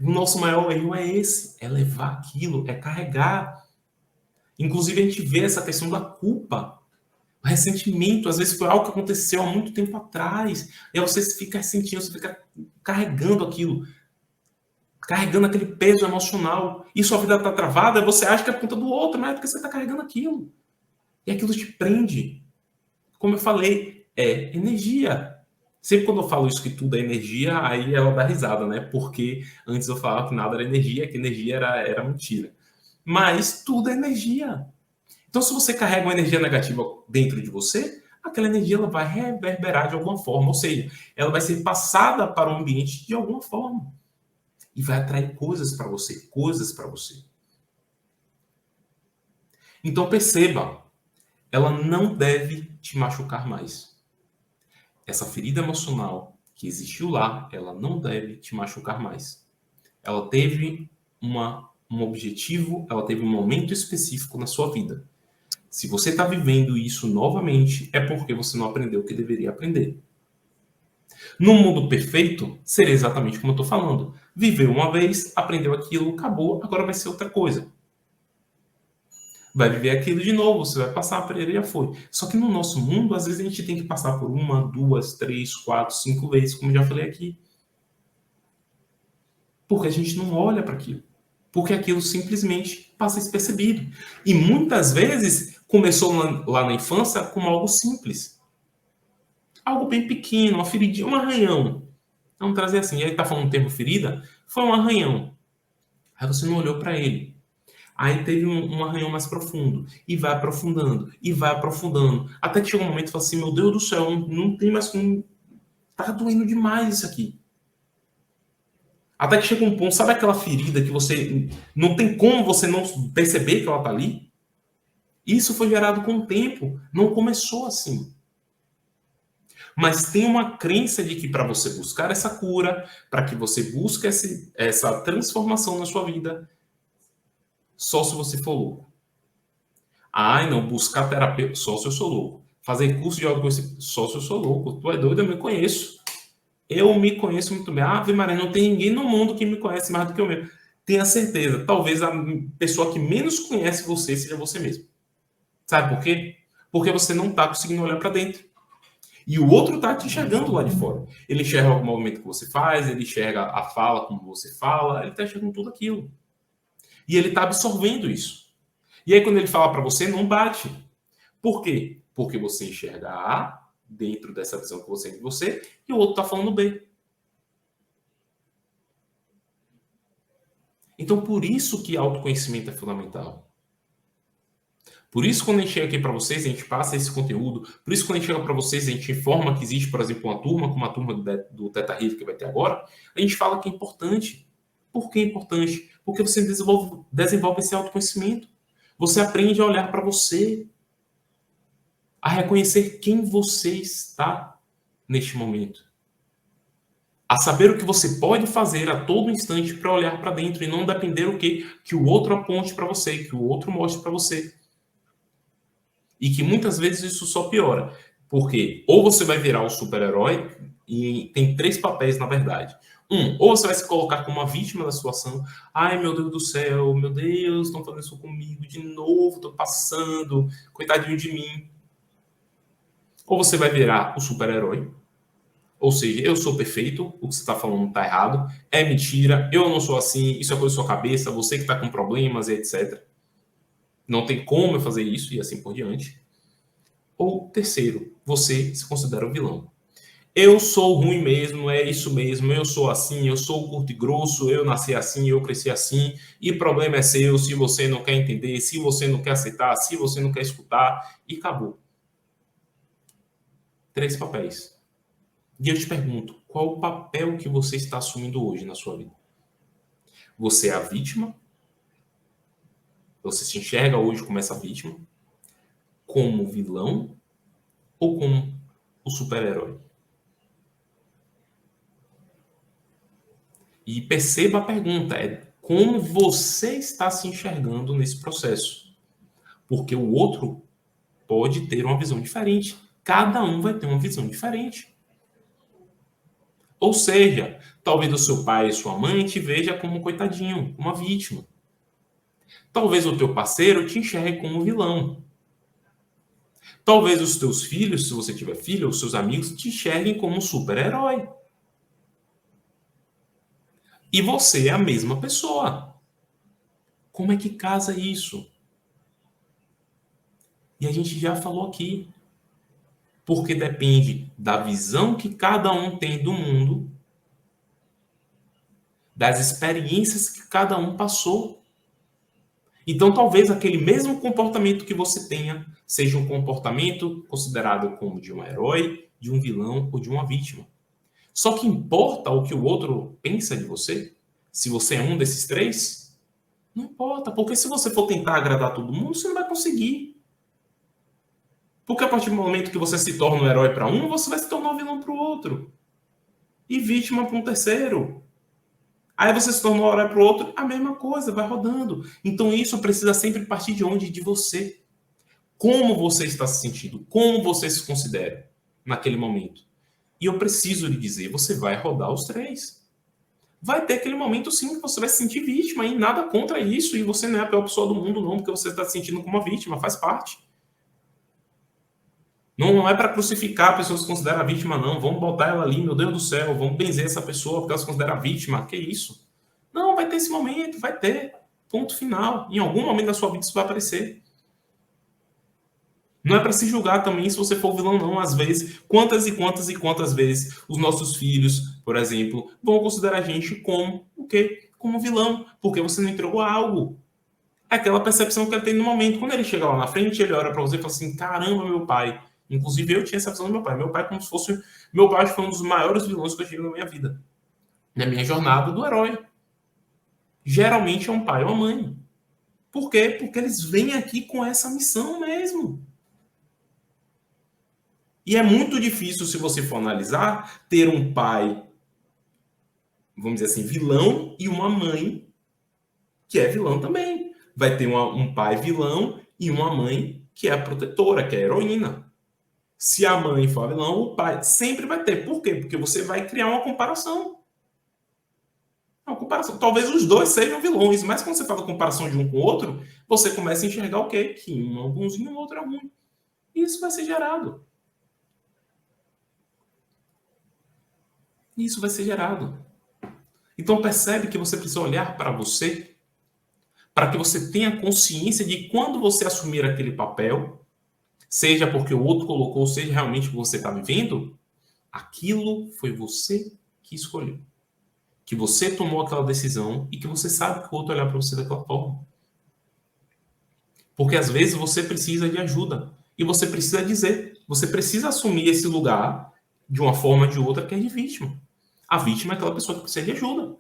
O nosso maior erro é esse, é levar aquilo, é carregar. Inclusive a gente vê essa questão da culpa. O ressentimento, às vezes foi algo que aconteceu há muito tempo atrás. E aí você fica sentindo, você fica carregando aquilo, carregando aquele peso emocional. E sua vida está travada, você acha que é por conta do outro, mas é porque você está carregando aquilo. E aquilo te prende. Como eu falei, é energia. Sempre quando eu falo isso, que tudo é energia, aí ela dá risada, né? Porque antes eu falava que nada era energia, que energia era mentira. Mas tudo é energia. Então, se você carrega uma energia negativa dentro de você, aquela energia ela vai reverberar de alguma forma, ou seja, ela vai ser passada para o ambiente de alguma forma e vai atrair coisas para você, coisas para você. Então, perceba, ela não deve te machucar mais. Essa ferida emocional que existiu lá, ela não deve te machucar mais. Ela teve um objetivo, ela teve um momento específico na sua vida. Se você está vivendo isso novamente, é porque você não aprendeu o que deveria aprender. No mundo perfeito, seria exatamente como eu estou falando. Viveu uma vez, aprendeu aquilo, acabou, agora vai ser outra coisa. Vai viver aquilo de novo, você vai passar por ele e já foi. Só que no nosso mundo, às vezes a gente tem que passar por 1, 2, 3, 4, 5 vezes, como já falei aqui. Porque a gente não olha para aquilo. Porque aquilo simplesmente passa despercebido. E muitas vezes começou lá na infância como algo simples. Algo bem pequeno, uma feridinha, um arranhão. Vamos trazer assim, ele está falando um termo ferida, foi um arranhão. Aí você não olhou para ele. Aí teve um arranhão mais profundo. E vai aprofundando, e vai aprofundando. Até que chega um momento e fala assim, meu Deus do céu, não tem mais como... Tá doendo demais isso aqui. Até que chega um ponto, sabe aquela ferida que você... Não tem como você não perceber que ela tá ali? Isso foi gerado com o tempo. Não começou assim. Mas tem uma crença de que para você buscar essa cura, para que você busque essa transformação na sua vida, só se você for louco. Ai, não, buscar terapeuta, só se eu sou louco. Fazer curso de autoconhecimento, só se eu sou louco. Tu é doido, eu me conheço. Eu me conheço muito bem. Ave Maria, não tem ninguém no mundo que me conhece mais do que eu mesmo. Tenha certeza, talvez a pessoa que menos conhece você seja você mesmo. Sabe por quê? Porque você não está conseguindo olhar para dentro. E o outro está te enxergando lá de fora. Ele enxerga o movimento que você faz, ele enxerga a fala como você fala, ele está enxergando tudo aquilo. E ele está absorvendo isso. E aí, quando ele fala para você, não bate. Por quê? Porque você enxerga A dentro dessa visão que você tem de você e o outro está falando B. Então, por isso que autoconhecimento é fundamental. Por isso, quando a gente chega aqui para vocês, a gente passa esse conteúdo. Por isso, quando a gente chega para vocês, a gente informa que existe, por exemplo, uma turma, como a turma do Teta Healing que vai ter agora. A gente fala que é importante. Por que é importante? Porque você desenvolve esse autoconhecimento. Você aprende a olhar para você, a reconhecer quem você está neste momento. A saber o que você pode fazer a todo instante para olhar para dentro e não depender o que o outro aponte para você, que o outro mostre para você. E que muitas vezes isso só piora. Porque ou você vai virar o super-herói, e tem três papéis na verdade. Ou você vai se colocar como uma vítima da situação. Ai, meu Deus do céu, meu Deus, estão fazendo isso comigo de novo, estou passando, coitadinho de mim. Ou você vai virar o super-herói, ou seja, eu sou perfeito, o que você está falando está errado, é mentira, eu não sou assim, isso é coisa da sua cabeça, você que está com problemas, etc. Não tem como eu fazer isso e assim por diante. Ou terceiro, você se considera o vilão. Eu sou ruim mesmo, é isso mesmo, eu sou assim, eu sou curto e grosso, eu nasci assim, eu cresci assim, e problema é seu se você não quer entender, se você não quer aceitar, se você não quer escutar, e acabou. Três papéis. E eu te pergunto, qual o papel que você está assumindo hoje na sua vida? Você é a vítima? Você se enxerga hoje como essa vítima? Como vilão? Ou como o super-herói? E perceba a pergunta, é como você está se enxergando nesse processo. Porque o outro pode ter uma visão diferente. Cada um vai ter uma visão diferente. Ou seja, talvez o seu pai e sua mãe te veja como um coitadinho, uma vítima. Talvez o teu parceiro te enxergue como um vilão. Talvez os teus filhos, se você tiver filho, ou seus amigos, te enxerguem como um super-herói. E você é a mesma pessoa. Como é que casa isso? E a gente já falou aqui. Porque depende da visão que cada um tem do mundo, das experiências que cada um passou. Então, talvez aquele mesmo comportamento que você tenha seja um comportamento considerado como de um herói, de um vilão ou de uma vítima. Só que importa o que o outro pensa de você? Se você é um desses três? Não importa, porque se você for tentar agradar todo mundo, você não vai conseguir. Porque a partir do momento que você se torna um herói para um, você vai se tornar um vilão para o outro. E vítima para um terceiro. Aí você se tornou um herói para o outro, a mesma coisa, vai rodando. Então isso precisa sempre partir de onde? De você. Como você está se sentindo? Como você se considera naquele momento? E eu preciso lhe dizer, você vai rodar os três. Vai ter aquele momento sim que você vai se sentir vítima e nada contra isso. E você não é a pior pessoa do mundo não, porque você está se sentindo como uma vítima, faz parte. Não é para crucificar a pessoa que se considera vítima, não. Vamos botar ela ali, meu Deus do céu, vamos benzer essa pessoa porque ela se considera vítima. Que isso? Não, vai ter esse momento, vai ter. Ponto final. Em algum momento da sua vida isso vai aparecer. Não é para se julgar também se você for vilão, não. Às vezes, quantas e quantas e quantas vezes os nossos filhos, por exemplo, vão considerar a gente como o quê? Como vilão, porque você não entregou algo. É aquela percepção que ele tem no momento. Quando ele chega lá na frente, ele olha para você e fala assim: caramba, meu pai. Inclusive, eu tinha essa visão do meu pai. Meu pai, como se fosse. Meu pai foi um dos maiores vilões que eu tive na minha vida. Na minha jornada do herói. Geralmente é um pai ou uma mãe. Por quê? Porque eles vêm aqui com essa missão mesmo. E é muito difícil, se você for analisar, ter um pai, vamos dizer assim, vilão e uma mãe que é vilão também. Vai ter um pai vilão e uma mãe que é a protetora, que é a heroína. Se a mãe for vilão, o pai sempre vai ter. Por quê? Porque você vai criar uma comparação. Uma comparação. Talvez os dois sejam vilões, mas quando você fala comparação de um com o outro, você começa a enxergar o quê? Que um é bonzinho e o outro é ruim. E isso vai ser gerado. Isso vai ser gerado. Então percebe que você precisa olhar para você, para que você tenha consciência de quando você assumir aquele papel, seja porque o outro colocou, seja realmente o que você está vivendo, aquilo foi você que escolheu. Que você tomou aquela decisão e que você sabe que o outro olhar para você daquela forma. Porque às vezes você precisa de ajuda. E você precisa dizer. Você precisa assumir esse lugar de uma forma ou de outra que é de vítima. A vítima é aquela pessoa que precisa de ajuda.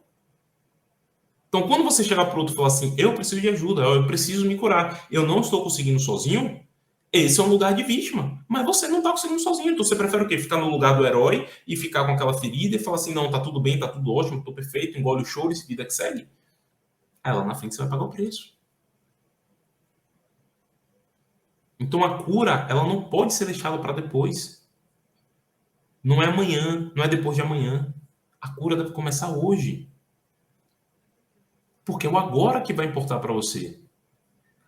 Então, quando você chegar para o outro e falar assim, eu preciso de ajuda, eu preciso me curar, eu não estou conseguindo sozinho, esse é um lugar de vítima. Mas você não está conseguindo sozinho. Então, você prefere o quê? Ficar no lugar do herói e ficar com aquela ferida e falar assim, não, tá tudo bem, tá tudo ótimo, tô perfeito, engole o choro e vida que segue. Aí lá na frente você vai pagar o preço. Então, a cura, ela não pode ser deixada para depois. Não é amanhã, não é depois de amanhã. A cura deve começar hoje. Porque é o agora que vai importar para você.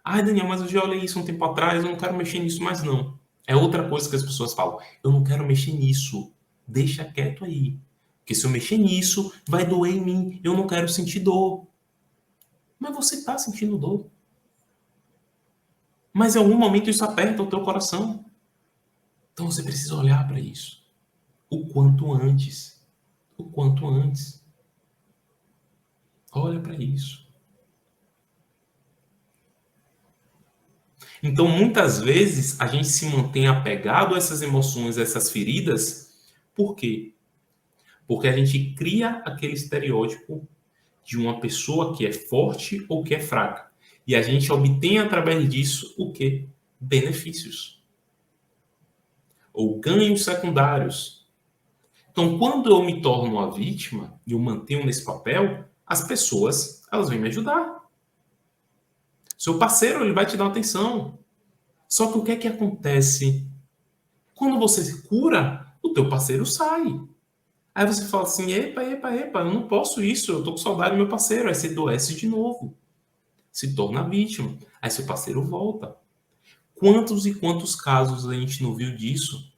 Ai, Daniel, mas eu já olhei isso um tempo atrás, eu não quero mexer nisso mais não. É outra coisa que as pessoas falam. Eu não quero mexer nisso. Deixa quieto aí. Porque se eu mexer nisso, vai doer em mim. Eu não quero sentir dor. Mas você está sentindo dor. Mas em algum momento isso aperta o teu coração. Então você precisa olhar para isso. O quanto antes. O quanto antes. Olha para isso. Então, muitas vezes, a gente se mantém apegado a essas emoções, a essas feridas. Por quê? Porque a gente cria aquele estereótipo de uma pessoa que é forte ou que é fraca. E a gente obtém através disso o quê? Benefícios. Ou ganhos secundários. Então, quando eu me torno uma vítima e eu mantenho nesse papel, as pessoas, elas vêm me ajudar. Seu parceiro, ele vai te dar atenção. Só que o que é que acontece? Quando você se cura, o teu parceiro sai. Aí você fala assim, epa, epa, epa, eu não posso isso, eu tô com saudade do meu parceiro. Aí você adoece de novo, se torna vítima. Aí seu parceiro volta. Quantos e quantos casos a gente não viu disso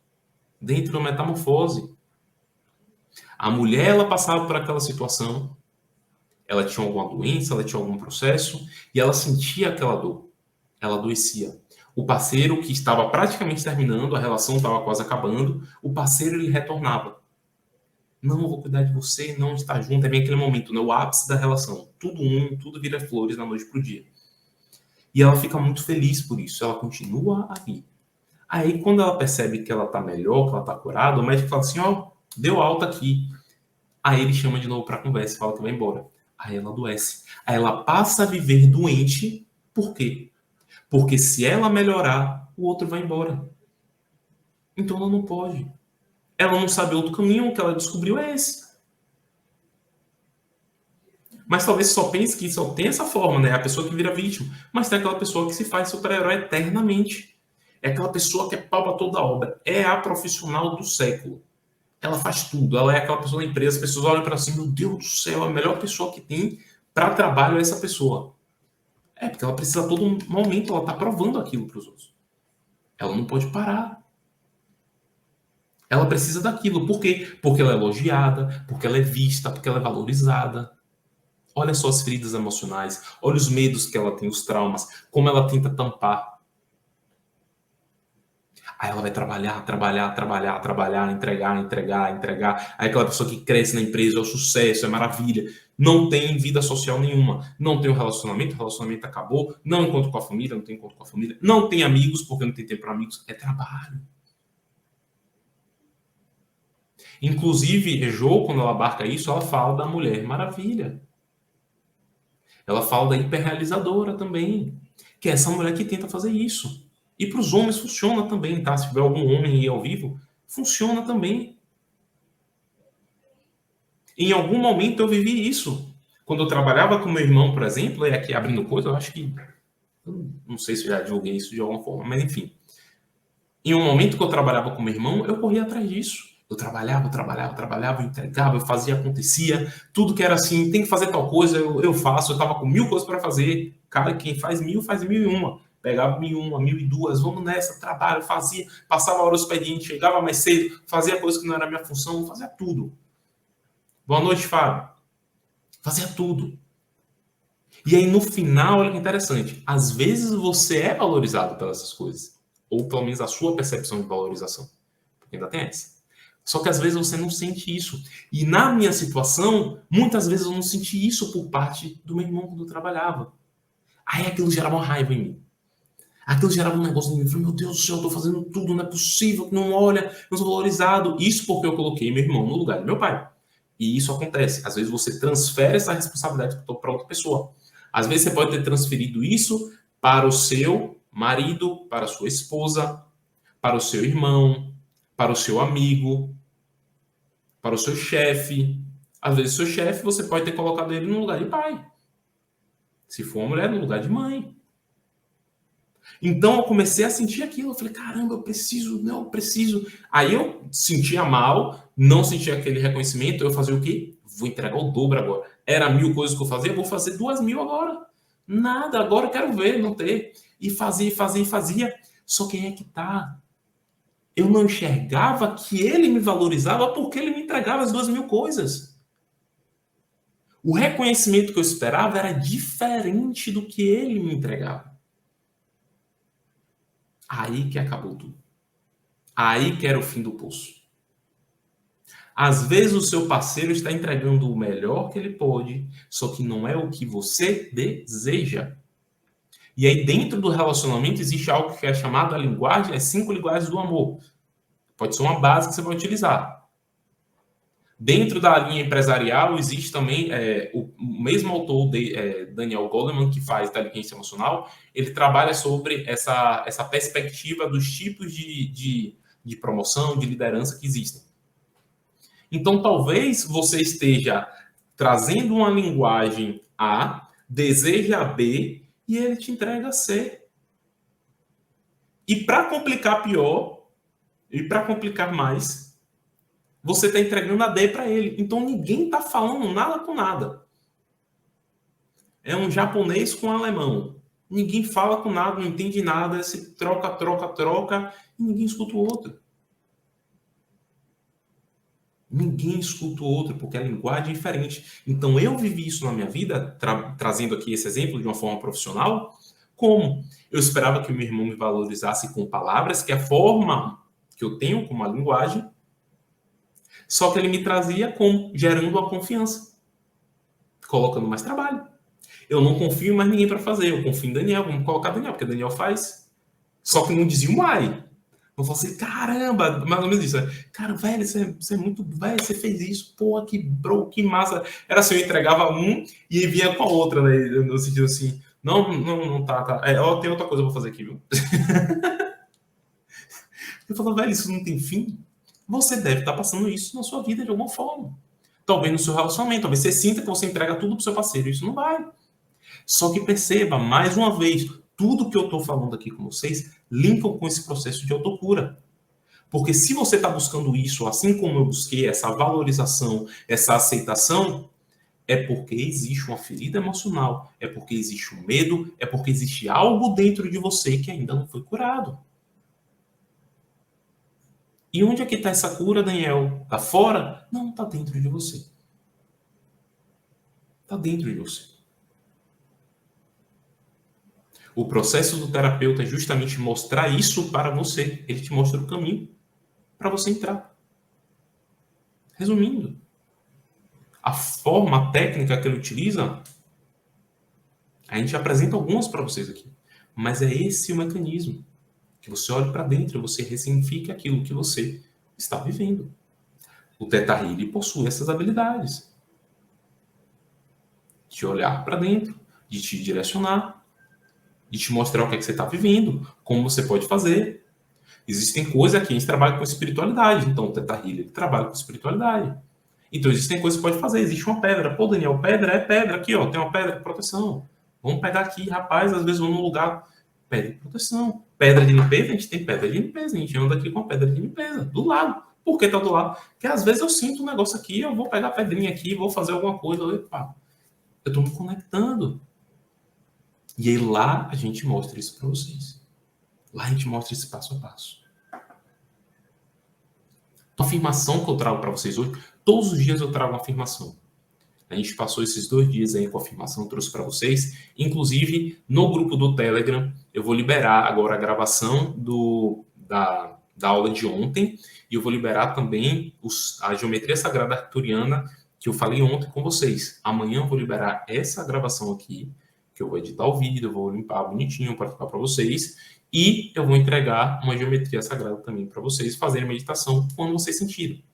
dentro da metamorfose? A mulher, ela passava por aquela situação, ela tinha alguma doença, ela tinha algum processo, e ela sentia aquela dor. Ela adoecia. O parceiro que estava praticamente terminando, a relação estava quase acabando, o parceiro ele retornava. Não, eu vou cuidar de você, não estar junto. É bem aquele momento, né? O ápice da relação. Tudo vira flores da noite pro dia. E ela fica muito feliz por isso. Ela continua a rir. Aí, quando ela percebe que ela tá melhor, que ela tá curada, o médico fala assim, ó, deu alta aqui. Aí ele chama de novo pra conversa e fala que vai embora. Aí ela adoece. Aí ela passa a viver doente. Por quê? Porque se ela melhorar, o outro vai embora. Então ela não pode. Ela não sabe outro caminho, o que ela descobriu é esse. Mas talvez só pense que só tem essa forma, né? A pessoa que vira vítima. Mas tem aquela pessoa que se faz super-herói eternamente. É aquela pessoa que é pau pra toda obra. É a profissional do século. Ela faz tudo. Ela é aquela pessoa da empresa. As pessoas olham para si, meu Deus do céu, a melhor pessoa que tem para trabalho é essa pessoa. É, porque ela precisa a todo momento, ela tá provando aquilo para os outros. Ela não pode parar. Ela precisa daquilo. Por quê? Porque ela é elogiada, porque ela é vista, porque ela é valorizada. Olha só as feridas emocionais, olha os medos que ela tem, os traumas, como ela tenta tampar. Aí ela vai trabalhar, trabalhar, trabalhar, trabalhar, entregar, entregar, entregar. Aí aquela pessoa que cresce na empresa, é o sucesso, é maravilha. Não tem vida social nenhuma. Não tem um relacionamento, o relacionamento acabou. Não encontro com a família, não tem encontro com a família. Não tem amigos, porque não tem tempo para amigos. É trabalho. Inclusive, Jo, quando ela abarca isso, ela fala da Mulher Maravilha. Ela fala da hiperrealizadora também, que é essa mulher que tenta fazer isso. E para os homens funciona também, tá? Se tiver algum homem aí ao vivo, funciona também. Em algum momento eu vivi isso. Quando eu trabalhava com meu irmão, por exemplo, e aqui abrindo coisa, eu acho que Eu não sei se eu já divulguei isso de alguma forma, mas enfim. Em um momento que eu trabalhava com meu irmão, eu corria atrás disso. Eu trabalhava, eu entregava, eu fazia, acontecia. Tudo que era assim, tem que fazer tal coisa, eu faço. Eu tava com 1000 coisas para fazer. Cara, quem faz 1000, faz 1001. Pegava 1001, 1002, vamos nessa, trabalho, fazia, passava a hora do expediente, chegava mais cedo, fazia coisa que não era minha função, fazia tudo. Boa noite, Fábio. Fazia tudo. E aí, no final, olha que interessante. Às vezes você é valorizado pelas essas coisas. Ou pelo menos a sua percepção de valorização. Porque ainda tem essa. Só que às vezes você não sente isso. E na minha situação, muitas vezes eu não senti isso por parte do meu irmão quando eu trabalhava. Aí aquilo gerava uma raiva em mim. Aquilo gerava um negócio em mim. Eu falei, meu Deus do céu, eu tô fazendo tudo, não é possível, que não olha, não sou valorizado. Isso porque eu coloquei meu irmão no lugar do meu pai. E isso acontece. Às vezes você transfere essa responsabilidade para outra pessoa. Às vezes você pode ter transferido isso para o seu marido, para a sua esposa, para o seu irmão, para o seu amigo, para o seu chefe. Às vezes, seu chefe, você pode ter colocado ele no lugar de pai. Se for uma mulher, no lugar de mãe. Então, eu comecei a sentir aquilo. Eu falei, caramba, eu preciso, não, eu preciso. Aí eu sentia mal, não sentia aquele reconhecimento. Eu fazia o quê? Vou entregar o dobro agora. Era 1000 coisas que eu fazia, vou fazer 2000 agora. Nada, agora eu quero ver, não ter. E fazia. Só quem é que tá? Eu não enxergava que ele me valorizava porque ele me entregava as 2000 coisas. O reconhecimento que eu esperava era diferente do que ele me entregava. Aí que acabou tudo. Aí que era o fim do poço. Às vezes o seu parceiro está entregando o melhor que ele pode, só que não é o que você deseja. E aí dentro do relacionamento existe algo que é chamado a linguagem, as 5 linguagens do amor. Pode ser uma base que você vai utilizar. Dentro da linha empresarial, existe também o mesmo autor, Daniel Goleman, que faz inteligência emocional, ele trabalha sobre essa perspectiva dos tipos de promoção, de liderança que existem. Então, talvez você esteja trazendo uma linguagem A, deseja B, e ele te entrega C. E para complicar pior, e para complicar mais, você está entregando a D para ele. Então ninguém está falando nada com nada. É um japonês com um alemão. Ninguém fala com nada, não entende nada, se troca, e ninguém escuta o outro. Ninguém escuta o outro, porque a linguagem é diferente. Então eu vivi isso na minha vida, trazendo aqui esse exemplo de uma forma profissional, como eu esperava que o meu irmão me valorizasse com palavras, que é a forma que eu tenho como a linguagem, só que ele me trazia como gerando a confiança, colocando mais trabalho. Eu não confio em mais ninguém para fazer, eu confio em Daniel, vamos colocar Daniel, porque Daniel faz. Só que não dizia um ai. Eu falei assim, caramba, mais ou menos isso. Cara, velho, você é muito velho, você fez isso, pô, que bro, que massa. Era assim, eu entregava um e vinha com a outra, né? No sentido assim, não, tá. Ó, tem outra coisa pra fazer aqui, viu? Eu falava, velho, isso não tem fim? Você deve estar passando isso na sua vida de alguma forma. Talvez no seu relacionamento, talvez você sinta que você entrega tudo pro seu parceiro, isso não vai. Só que perceba, mais uma vez, tudo que eu estou falando aqui com vocês linkam com esse processo de autocura. Porque se você está buscando isso, assim como eu busquei, essa valorização, essa aceitação, é porque existe uma ferida emocional, é porque existe um medo, é porque existe algo dentro de você que ainda não foi curado. E onde é que está essa cura, Daniel? Está fora? Não, está dentro de você. Está dentro de você. O processo do terapeuta é justamente mostrar isso para você. Ele te mostra o caminho para você entrar. Resumindo, a forma, a técnica que ele utiliza, a gente apresenta algumas para vocês aqui. Mas é esse o mecanismo. Que você olha para dentro, você ressignifica aquilo que você está vivendo. O Theta Healing possui essas habilidades. De olhar para dentro, de te direcionar, de te mostrar o que é que você está vivendo, como você pode fazer. Existem coisas aqui, a gente trabalha com espiritualidade. Então, o Theta Healing trabalha com espiritualidade. Então, existem coisas que você pode fazer. Existe uma pedra. Pô, Daniel, pedra é pedra. Aqui, ó, tem uma pedra de proteção. Vamos pegar aqui, rapaz, às vezes vamos num lugar, pede proteção. Pedra de limpeza, a gente tem pedra de limpeza, a gente anda aqui com a pedra de limpeza, do lado. Por que tá do lado? Porque às vezes eu sinto um negócio aqui, eu vou pegar a pedrinha aqui, vou fazer alguma coisa, opa, eu estou me conectando. E aí lá a gente mostra isso para vocês. Lá a gente mostra esse passo a passo. A afirmação que eu trago para vocês hoje, todos os dias eu trago uma afirmação. A gente passou esses 2 dias aí com a afirmação, trouxe para vocês. Inclusive, no grupo do Telegram, eu vou liberar agora a gravação da aula de ontem e eu vou liberar também a geometria sagrada arcturiana que eu falei ontem com vocês. Amanhã eu vou liberar essa gravação aqui, que eu vou editar o vídeo, eu vou limpar bonitinho para ficar para vocês. E eu vou entregar uma geometria sagrada também para vocês fazerem meditação quando vocês sentirem.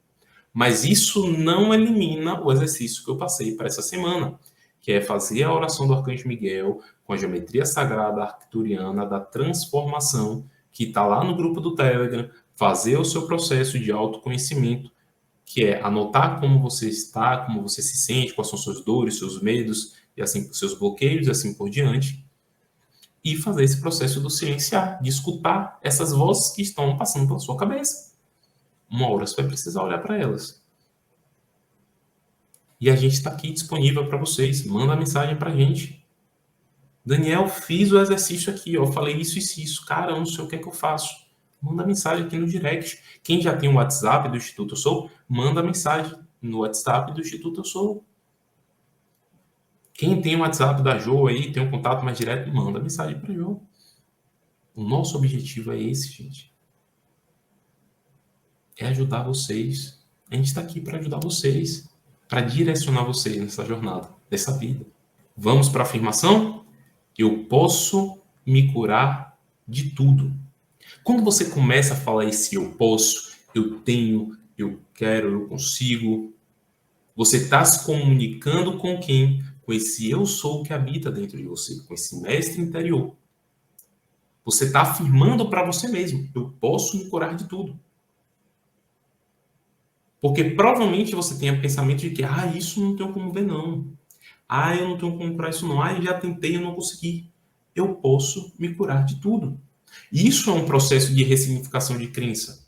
Mas isso não elimina o exercício que eu passei para essa semana, que é fazer a oração do Arcanjo Miguel com a geometria sagrada arcturiana da transformação, que está lá no grupo do Telegram, fazer o seu processo de autoconhecimento, que é anotar como você está, como você se sente, quais são suas dores, seus medos, e assim, seus bloqueios e assim por diante, e fazer esse processo do silenciar, de escutar essas vozes que estão passando pela sua cabeça. Uma hora você vai precisar olhar para elas. E a gente está aqui disponível para vocês. Manda mensagem para a gente. Daniel, fiz o exercício aqui, ó, falei isso e isso. Cara, eu não sei o que é que eu faço. Manda mensagem aqui no direct. Quem já tem o WhatsApp do Instituto Eu Sou, manda mensagem no WhatsApp do Instituto Eu Sou. Quem tem o WhatsApp da Jo aí, tem um contato mais direto, manda mensagem para a Jo. O nosso objetivo é esse, gente. É ajudar vocês. A gente está aqui para ajudar vocês, para direcionar vocês nessa jornada, nessa vida. Vamos para a afirmação? Eu posso me curar de tudo. Quando você começa a falar esse eu posso, eu tenho, eu quero, eu consigo, você está se comunicando com quem? Com esse eu sou que habita dentro de você, com esse mestre interior. Você está afirmando para você mesmo, eu posso me curar de tudo. Porque provavelmente você tenha pensamento de que, isso não tenho como ver não. Eu não tenho como curar isso não. Eu já tentei, eu não consegui. Eu posso me curar de tudo. Isso é um processo de ressignificação de crença.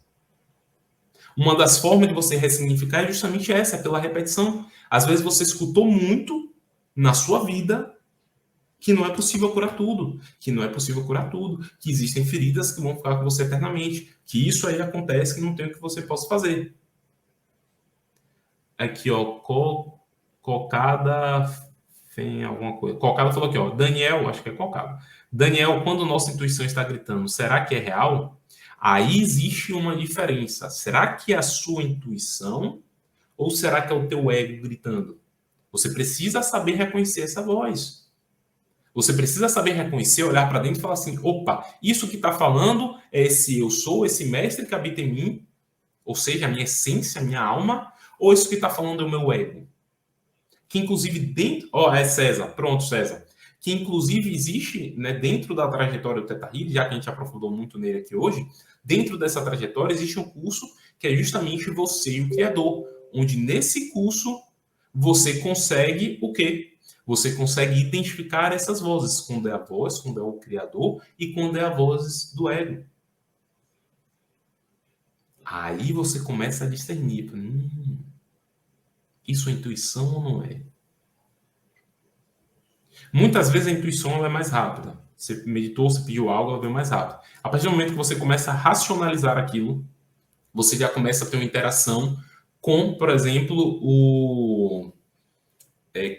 Uma das formas de você ressignificar é justamente essa, é pela repetição. Às vezes você escutou muito na sua vida que não é possível curar tudo, que não é possível curar tudo, que existem feridas que vão ficar com você eternamente, que isso aí acontece, que não tem o que você possa fazer. Aqui, ó, Cocada tem alguma coisa. Cocada falou aqui, ó, Daniel, acho que é Cocada. Daniel, quando nossa intuição está gritando, será que é real? Aí existe uma diferença. Será que é a sua intuição ou será que é o teu ego gritando? Você precisa saber reconhecer essa voz. Você precisa saber reconhecer, olhar para dentro e falar assim, opa, isso que está falando é esse eu sou, esse mestre que habita em mim, ou seja, a minha essência, a minha alma, ou isso que está falando é o meu ego? Que inclusive dentro... é César, pronto, César. Que inclusive existe, né, dentro da trajetória do Theta Healing, já que a gente aprofundou muito nele aqui hoje, dentro dessa trajetória existe um curso que é justamente Você e o Criador, onde nesse curso você consegue o quê? Você consegue identificar essas vozes, quando é a voz, quando é o Criador e quando é a voz do ego. Aí você começa a discernir, isso é intuição ou não é? Muitas vezes a intuição ela é mais rápida. Você meditou, você pediu algo, ela vem mais rápido. A partir do momento que você começa a racionalizar aquilo, você já começa a ter uma interação com, por exemplo,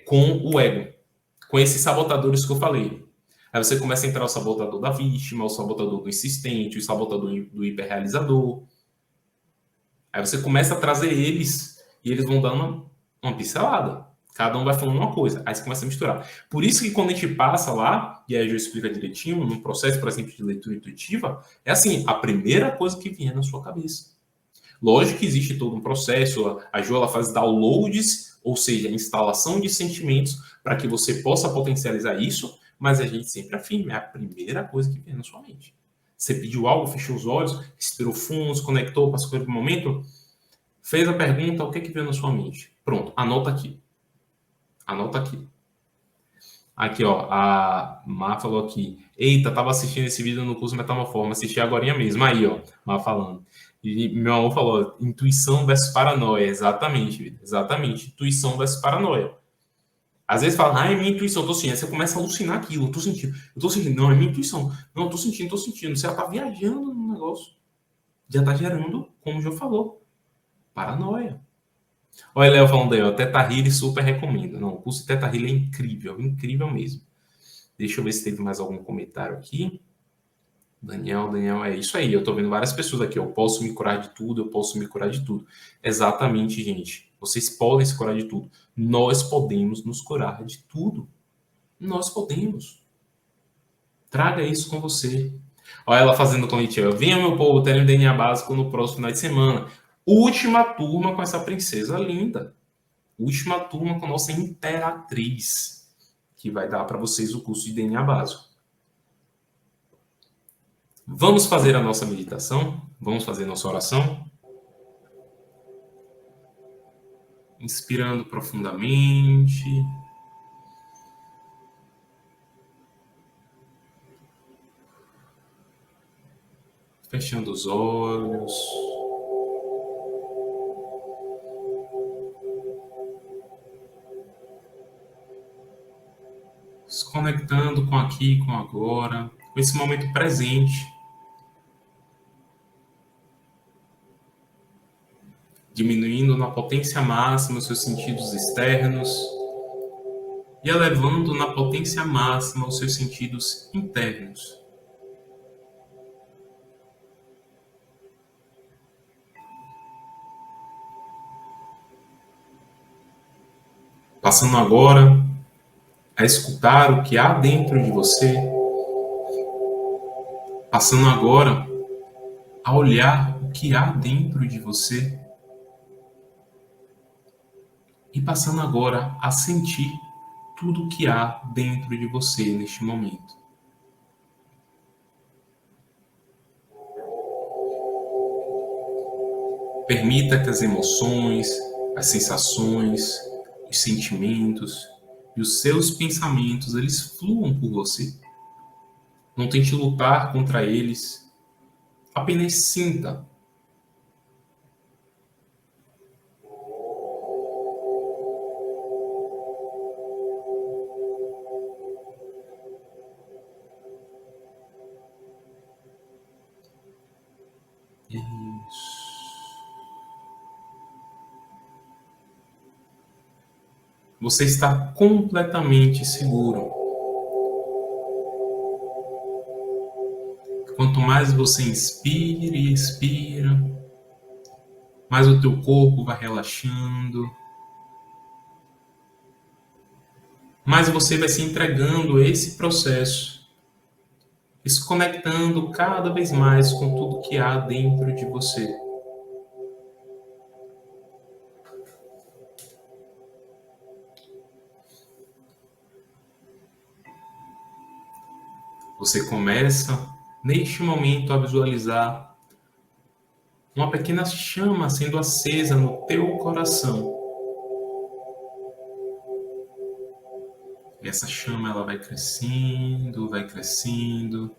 com o ego, com esses sabotadores que eu falei. Aí você começa a entrar o sabotador da vítima, o sabotador do insistente, o sabotador do hiperrealizador. Aí você começa a trazer eles e eles vão dando uma pincelada. Cada um vai falando uma coisa, aí você começa a misturar. Por isso que quando a gente passa lá, e aí eu explico direitinho, num processo, por exemplo, de leitura intuitiva, é assim, a primeira coisa que vier na sua cabeça. Lógico que existe todo um processo, a Jo ela faz downloads, ou seja, instalação de sentimentos para que você possa potencializar isso, mas a gente sempre afirma, é a primeira coisa que vem na sua mente. Você pediu algo, fechou os olhos, respirou fundo, se conectou, passou por um momento, fez a pergunta, o que é que veio na sua mente? Pronto, anota aqui. Anota aqui. Aqui, ó, a Má falou aqui. Eita, tava assistindo esse vídeo no curso Metamorfose, assisti agorinha mesmo. Aí, ó, Má falando. E meu amor falou, intuição versus paranoia. Exatamente, Vitor, exatamente. Intuição versus paranoia. Às vezes fala, é minha intuição, tô sentindo. Aí você começa a alucinar aquilo, eu tô sentindo. Não, é minha intuição. Não, eu tô sentindo, tô sentindo. Você já tá viajando no negócio. Já tá gerando, como o João falou, paranoia. Olha, Léo falando aí, ó, Teta Healing super recomendo. Não, o curso de Teta Healing é incrível, incrível mesmo. Deixa eu ver se teve mais algum comentário aqui. Daniel, é isso aí. Eu tô vendo várias pessoas aqui. Eu posso me curar de tudo, eu posso me curar de tudo. Exatamente, gente. Vocês podem se curar de tudo. Nós podemos nos curar de tudo. Nós podemos. Traga isso com você. Olha ela fazendo comitiva. Venha, meu povo, terem DNA básico no próximo final de semana. Última turma com essa princesa linda. Última turma com a nossa imperatriz, que vai dar para vocês o curso de DNA básico. Vamos fazer a nossa meditação? Vamos fazer nossa oração? Inspirando profundamente. Fechando os olhos. Se conectando com aqui, com agora, com esse momento presente. Diminuindo na potência máxima os seus sentidos externos e elevando na potência máxima os seus sentidos internos. Passando agora a escutar o que há dentro de você, passando agora a olhar o que há dentro de você e passando agora a sentir tudo o que há dentro de você neste momento. Permita que as emoções, as sensações, os sentimentos e os seus pensamentos, eles fluam por você. Não tente lutar contra eles, apenas sinta. Isso. Você está completamente seguro. Quanto mais você inspira e expira, mais o teu corpo vai relaxando, mais você vai se entregando a esse processo, e se conectando cada vez mais com tudo que há dentro de você. Você começa, neste momento, a visualizar uma pequena chama sendo acesa no teu coração. E essa chama ela vai crescendo, vai crescendo.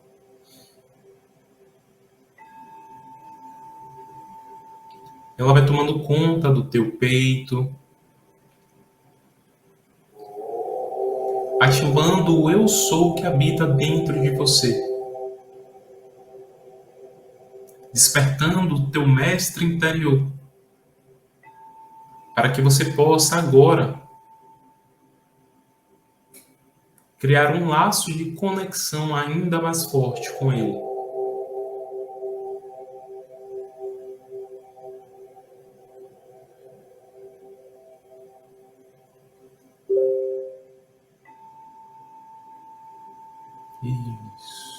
Ela vai tomando conta do teu peito, ativando o eu sou que habita dentro de você, despertando o teu mestre interior, para que você possa agora criar um laço de conexão ainda mais forte com ele. Isso.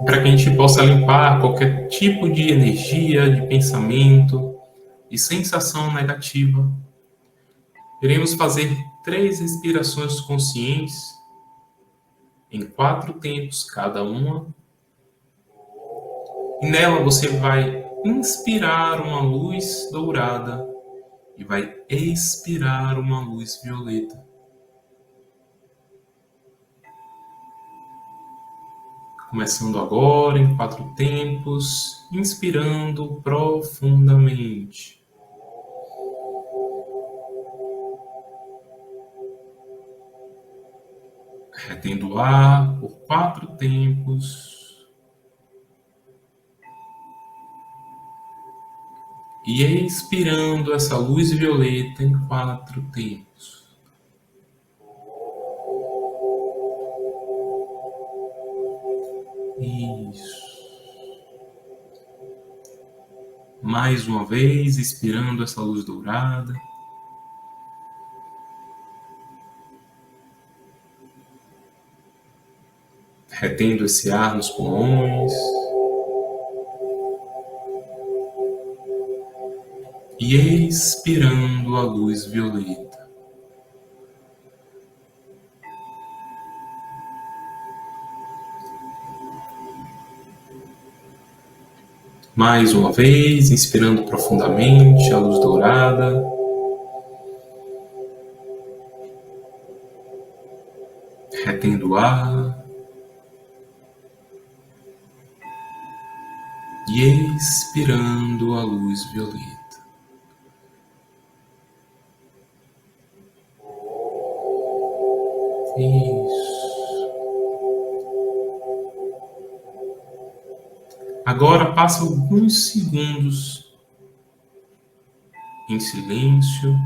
Para que a gente possa limpar qualquer tipo de energia, de pensamento e sensação negativa, iremos fazer 3 respirações conscientes em 4 tempos cada uma. E nela você vai inspirar uma luz dourada e vai expirar uma luz violeta. Começando agora em 4 tempos, inspirando profundamente. Retendo o ar por 4 tempos. E expirando essa luz violeta em 4 tempos. Isso. Mais uma vez, expirando essa luz dourada. Retendo esse ar nos pulmões. E expirando a luz violeta. Mais uma vez, inspirando profundamente a luz dourada. Retendo o ar. E expirando a luz violeta. Isso. Agora passa alguns segundos em silêncio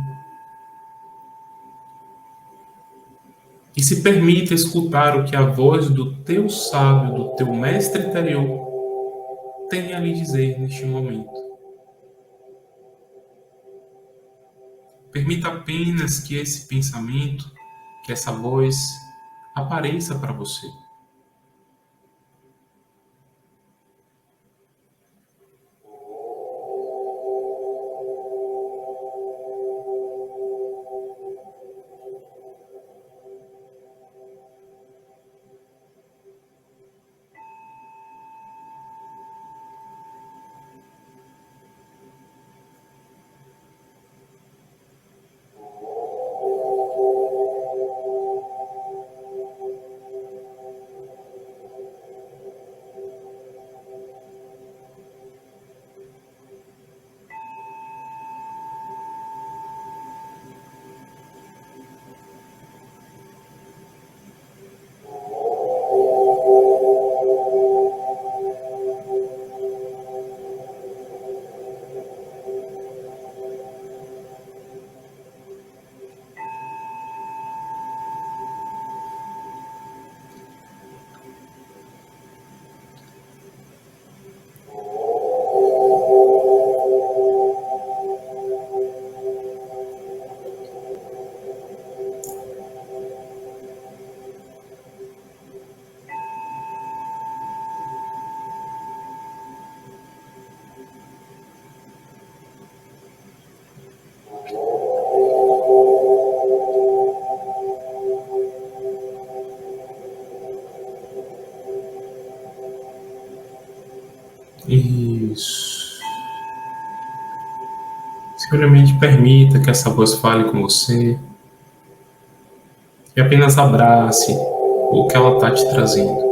e se permita escutar o que a voz do teu sábio, do teu mestre interior, tem a lhe dizer neste momento. Permita apenas que esse pensamento, que essa voz apareça para você. Isso. Simplesmente permita que essa voz fale com você e apenas abrace o que ela está te trazendo.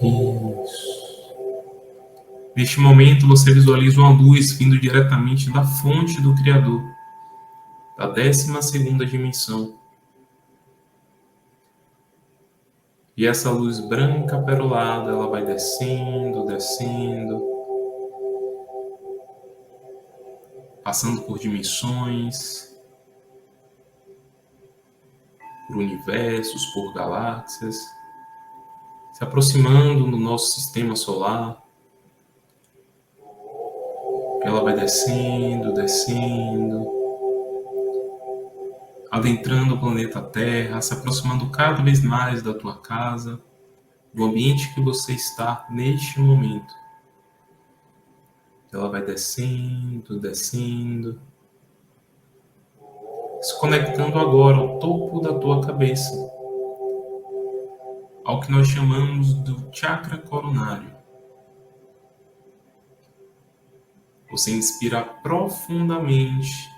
Isso. Neste momento, você visualiza uma luz vindo diretamente da fonte do Criador, da 12ª dimensão. E essa luz branca perolada, ela vai descendo, descendo, passando por dimensões, por universos, por galáxias, se aproximando do nosso sistema solar. Ela vai descendo, descendo, adentrando o planeta Terra, se aproximando cada vez mais da tua casa, do ambiente que você está neste momento. Ela vai descendo, descendo, se conectando agora ao topo da tua cabeça, ao que nós chamamos do chakra coronário. Você inspira profundamente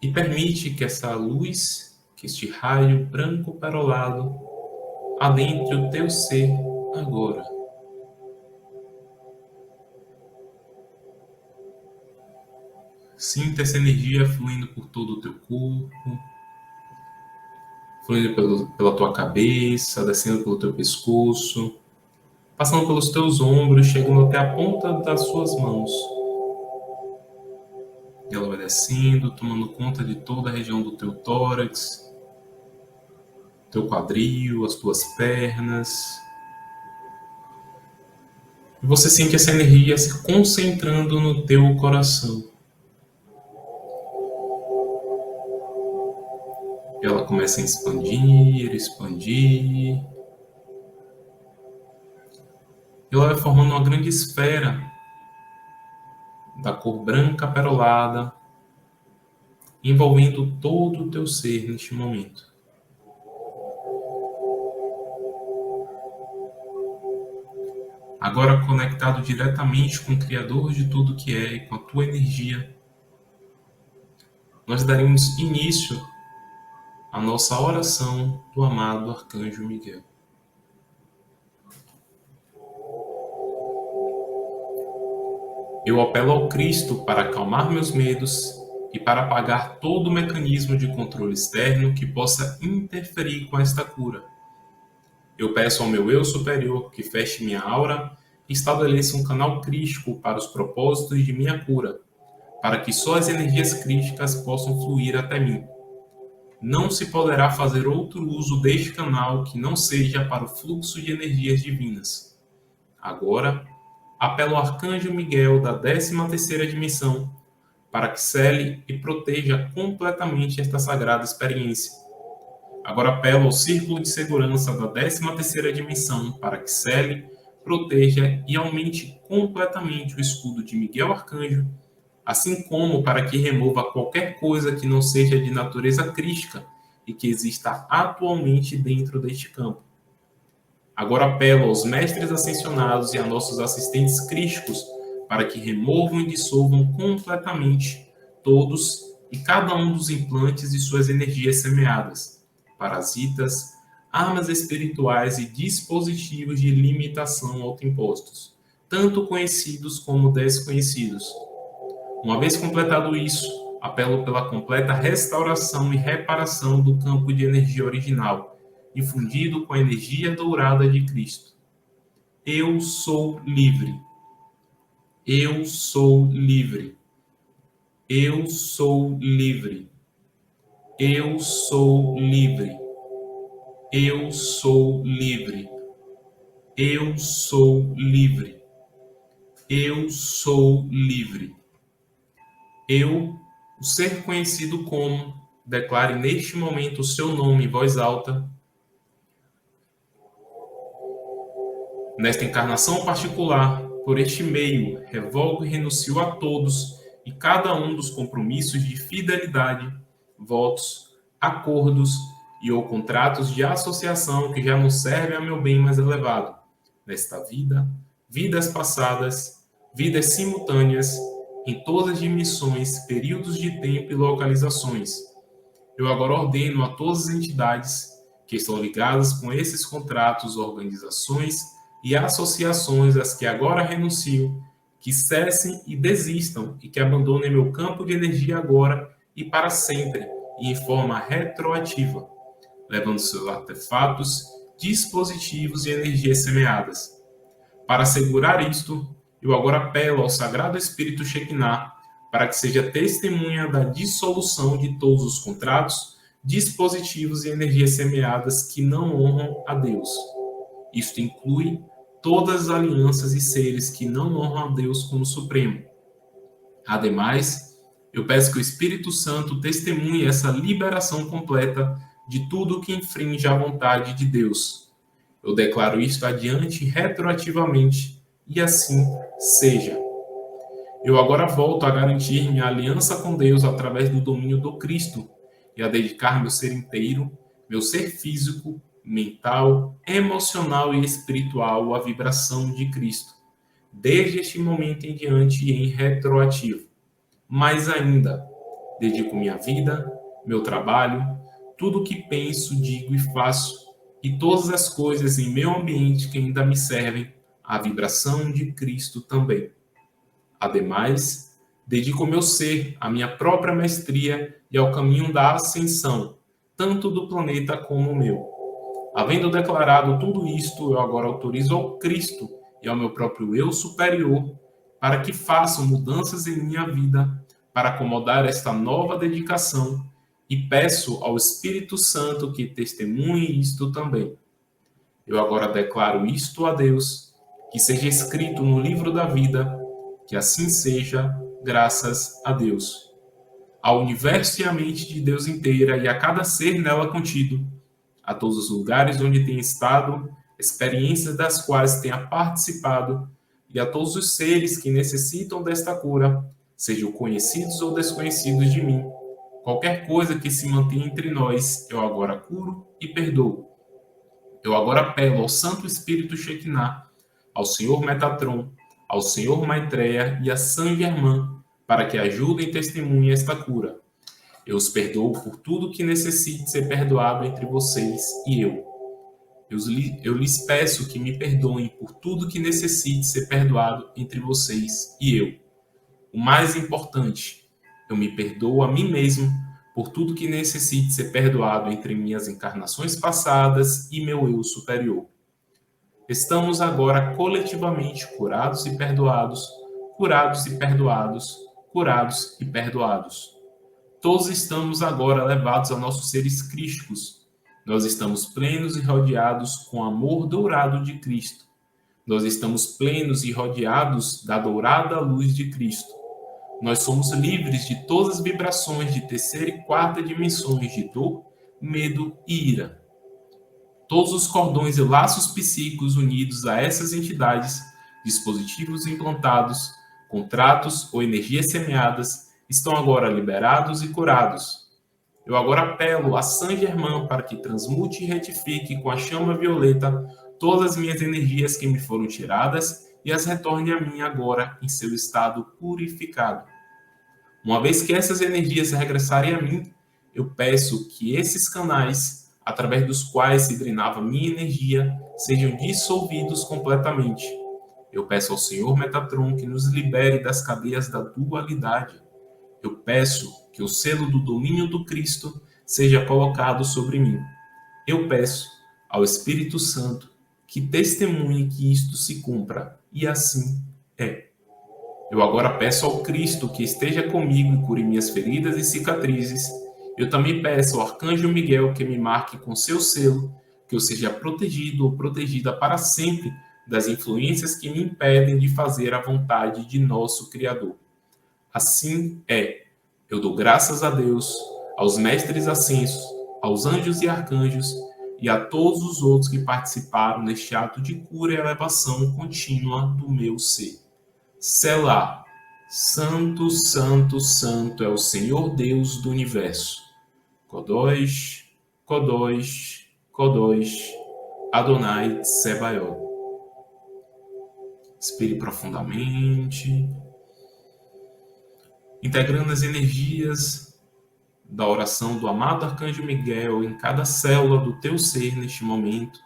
e permite que essa luz, que este raio branco perolado, adentre o teu ser agora. Sinta essa energia fluindo por todo o teu corpo, fluindo pela tua cabeça, descendo pelo teu pescoço, passando pelos teus ombros, chegando até a ponta das suas mãos. E ela vai descendo, tomando conta de toda a região do teu tórax, teu quadril, as tuas pernas. E você sente essa energia se concentrando no teu coração. E ela começa a expandir, expandir. E ela vai formando uma grande esfera da cor branca perolada, envolvendo todo o teu ser neste momento. Agora conectado diretamente com o Criador de tudo que é e com a tua energia, nós daremos início à nossa oração do amado Arcanjo Miguel. Eu apelo ao Cristo para acalmar meus medos e para apagar todo o mecanismo de controle externo que possa interferir com esta cura. Eu peço ao meu eu superior que feche minha aura e estabeleça um canal crístico para os propósitos de minha cura, para que só as energias crísticas possam fluir até mim. Não se poderá fazer outro uso deste canal que não seja para o fluxo de energias divinas. Agora, apelo ao Arcanjo Miguel da 13ª dimensão para que cele e proteja completamente esta sagrada experiência. Agora apelo ao Círculo de Segurança da 13ª dimensão para que cele, proteja e aumente completamente o escudo de Miguel Arcanjo, assim como para que remova qualquer coisa que não seja de natureza crística e que exista atualmente dentro deste campo. Agora apelo aos mestres ascensionados e a nossos assistentes crísticos para que removam e dissolvam completamente todos e cada um dos implantes e suas energias semeadas, parasitas, armas espirituais e dispositivos de limitação autoimpostos, tanto conhecidos como desconhecidos. Uma vez completado isso, apelo pela completa restauração e reparação do campo de energia original, infundido com a energia dourada de Cristo. Eu sou livre. Eu sou livre. Eu sou livre. Eu sou livre. Eu sou livre. Eu sou livre. Eu sou livre. Eu, o ser conhecido como, declare neste momento o seu nome em voz alta. Nesta encarnação particular, por este meio, revogo e renuncio a todos e cada um dos compromissos de fidelidade, votos, acordos e ou contratos de associação que já não servem a meu bem mais elevado, nesta vida, vidas passadas, vidas simultâneas, em todas as dimensões, períodos de tempo e localizações. Eu agora ordeno a todas as entidades que estão ligadas com esses contratos, organizações e associações às que agora renuncio, que cessem e desistam e que abandonem meu campo de energia agora e para sempre e em forma retroativa, levando seus artefatos, dispositivos e energias semeadas. Para assegurar isto, eu agora apelo ao Sagrado Espírito Shekinah para que seja testemunha da dissolução de todos os contratos, dispositivos e energias semeadas que não honram a Deus. Isto inclui todas as alianças e seres que não honram a Deus como Supremo. Ademais, Eu peço que o Espírito Santo testemunhe essa liberação completa de tudo que infringe a vontade de Deus. Eu declaro isto adiante retroativamente, e assim seja. Eu agora volto a garantir minha aliança com Deus através do domínio do Cristo e a dedicar meu ser inteiro, meu ser físico, mental, emocional e espiritual à vibração de Cristo, desde este momento em diante e em retroativo. Mais ainda, dedico minha vida, meu trabalho, tudo o que penso, digo e faço, e todas as coisas em meu ambiente que ainda me servem à vibração de Cristo também. Ademais, dedico meu ser à minha própria mestria e ao caminho da ascensão, tanto do planeta como o meu. Havendo declarado tudo isto, eu agora autorizo ao Cristo e ao meu próprio eu superior para que façam mudanças em minha vida para acomodar esta nova dedicação e peço ao Espírito Santo que testemunhe isto também. Eu agora declaro isto a Deus, que seja escrito no livro da vida, que assim seja, graças a Deus. Ao universo e à mente de Deus inteira e a cada ser nela contido, a todos os lugares onde tem estado, experiências das quais tenha participado, e a todos os seres que necessitam desta cura, sejam conhecidos ou desconhecidos de mim. Qualquer coisa que se mantenha entre nós, eu agora curo e perdoo. Eu agora apelo ao Santo Espírito Shekinah, ao Senhor Metatron, ao Senhor Maitreya e a Saint Germain, para que ajudem e testemunhem esta cura. Eu os perdoo por tudo que necessite ser perdoado entre vocês e eu. Eu lhes peço que me perdoem por tudo que necessite ser perdoado entre vocês e eu. O mais importante, eu me perdoo a mim mesmo por tudo que necessite ser perdoado entre minhas encarnações passadas e meu eu superior. Estamos agora coletivamente curados e perdoados, curados e perdoados, curados e perdoados. Todos estamos agora levados a nossos seres crísticos. Nós estamos plenos e rodeados com o amor dourado de Cristo. Nós estamos plenos e rodeados da dourada luz de Cristo. Nós somos livres de todas as vibrações de terceira e quarta dimensões de dor, medo e ira. Todos os cordões e laços psíquicos unidos a essas entidades, dispositivos implantados, contratos ou energias semeadas, estão agora liberados e curados. Eu agora apelo a Saint Germain para que transmute e retifique com a chama violeta todas as minhas energias que me foram tiradas e as retorne a mim agora em seu estado purificado. Uma vez que essas energias regressarem a mim, eu peço que esses canais, através dos quais se drenava minha energia, sejam dissolvidos completamente. Eu peço ao Senhor Metatron que nos libere das cadeias da dualidade. Eu peço que o selo do domínio do Cristo seja colocado sobre mim. Eu peço ao Espírito Santo que testemunhe que isto se cumpra, e assim é. Eu agora peço ao Cristo que esteja comigo e cure minhas feridas e cicatrizes. Eu também peço ao Arcanjo Miguel que me marque com seu selo, que eu seja protegido ou protegida para sempre das influências que me impedem de fazer a vontade de nosso Criador. Assim é. Eu dou graças a Deus, aos mestres ascensos, aos anjos e arcanjos e a todos os outros que participaram neste ato de cura e elevação contínua do meu ser. Selá. Santo, santo, santo é o Senhor Deus do universo. Kodós, Kodós, Kodós, Adonai Tsebaot. Inspire profundamente, integrando as energias da oração do amado Arcanjo Miguel em cada célula do teu ser neste momento.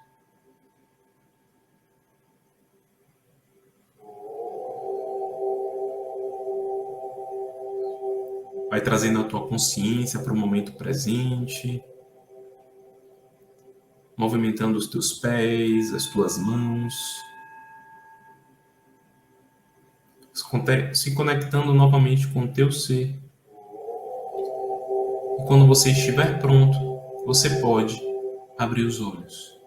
Vai trazendo a tua consciência para o momento presente, movimentando os teus pés, as tuas mãos, se conectando novamente com o teu ser. E quando você estiver pronto, você pode abrir os olhos.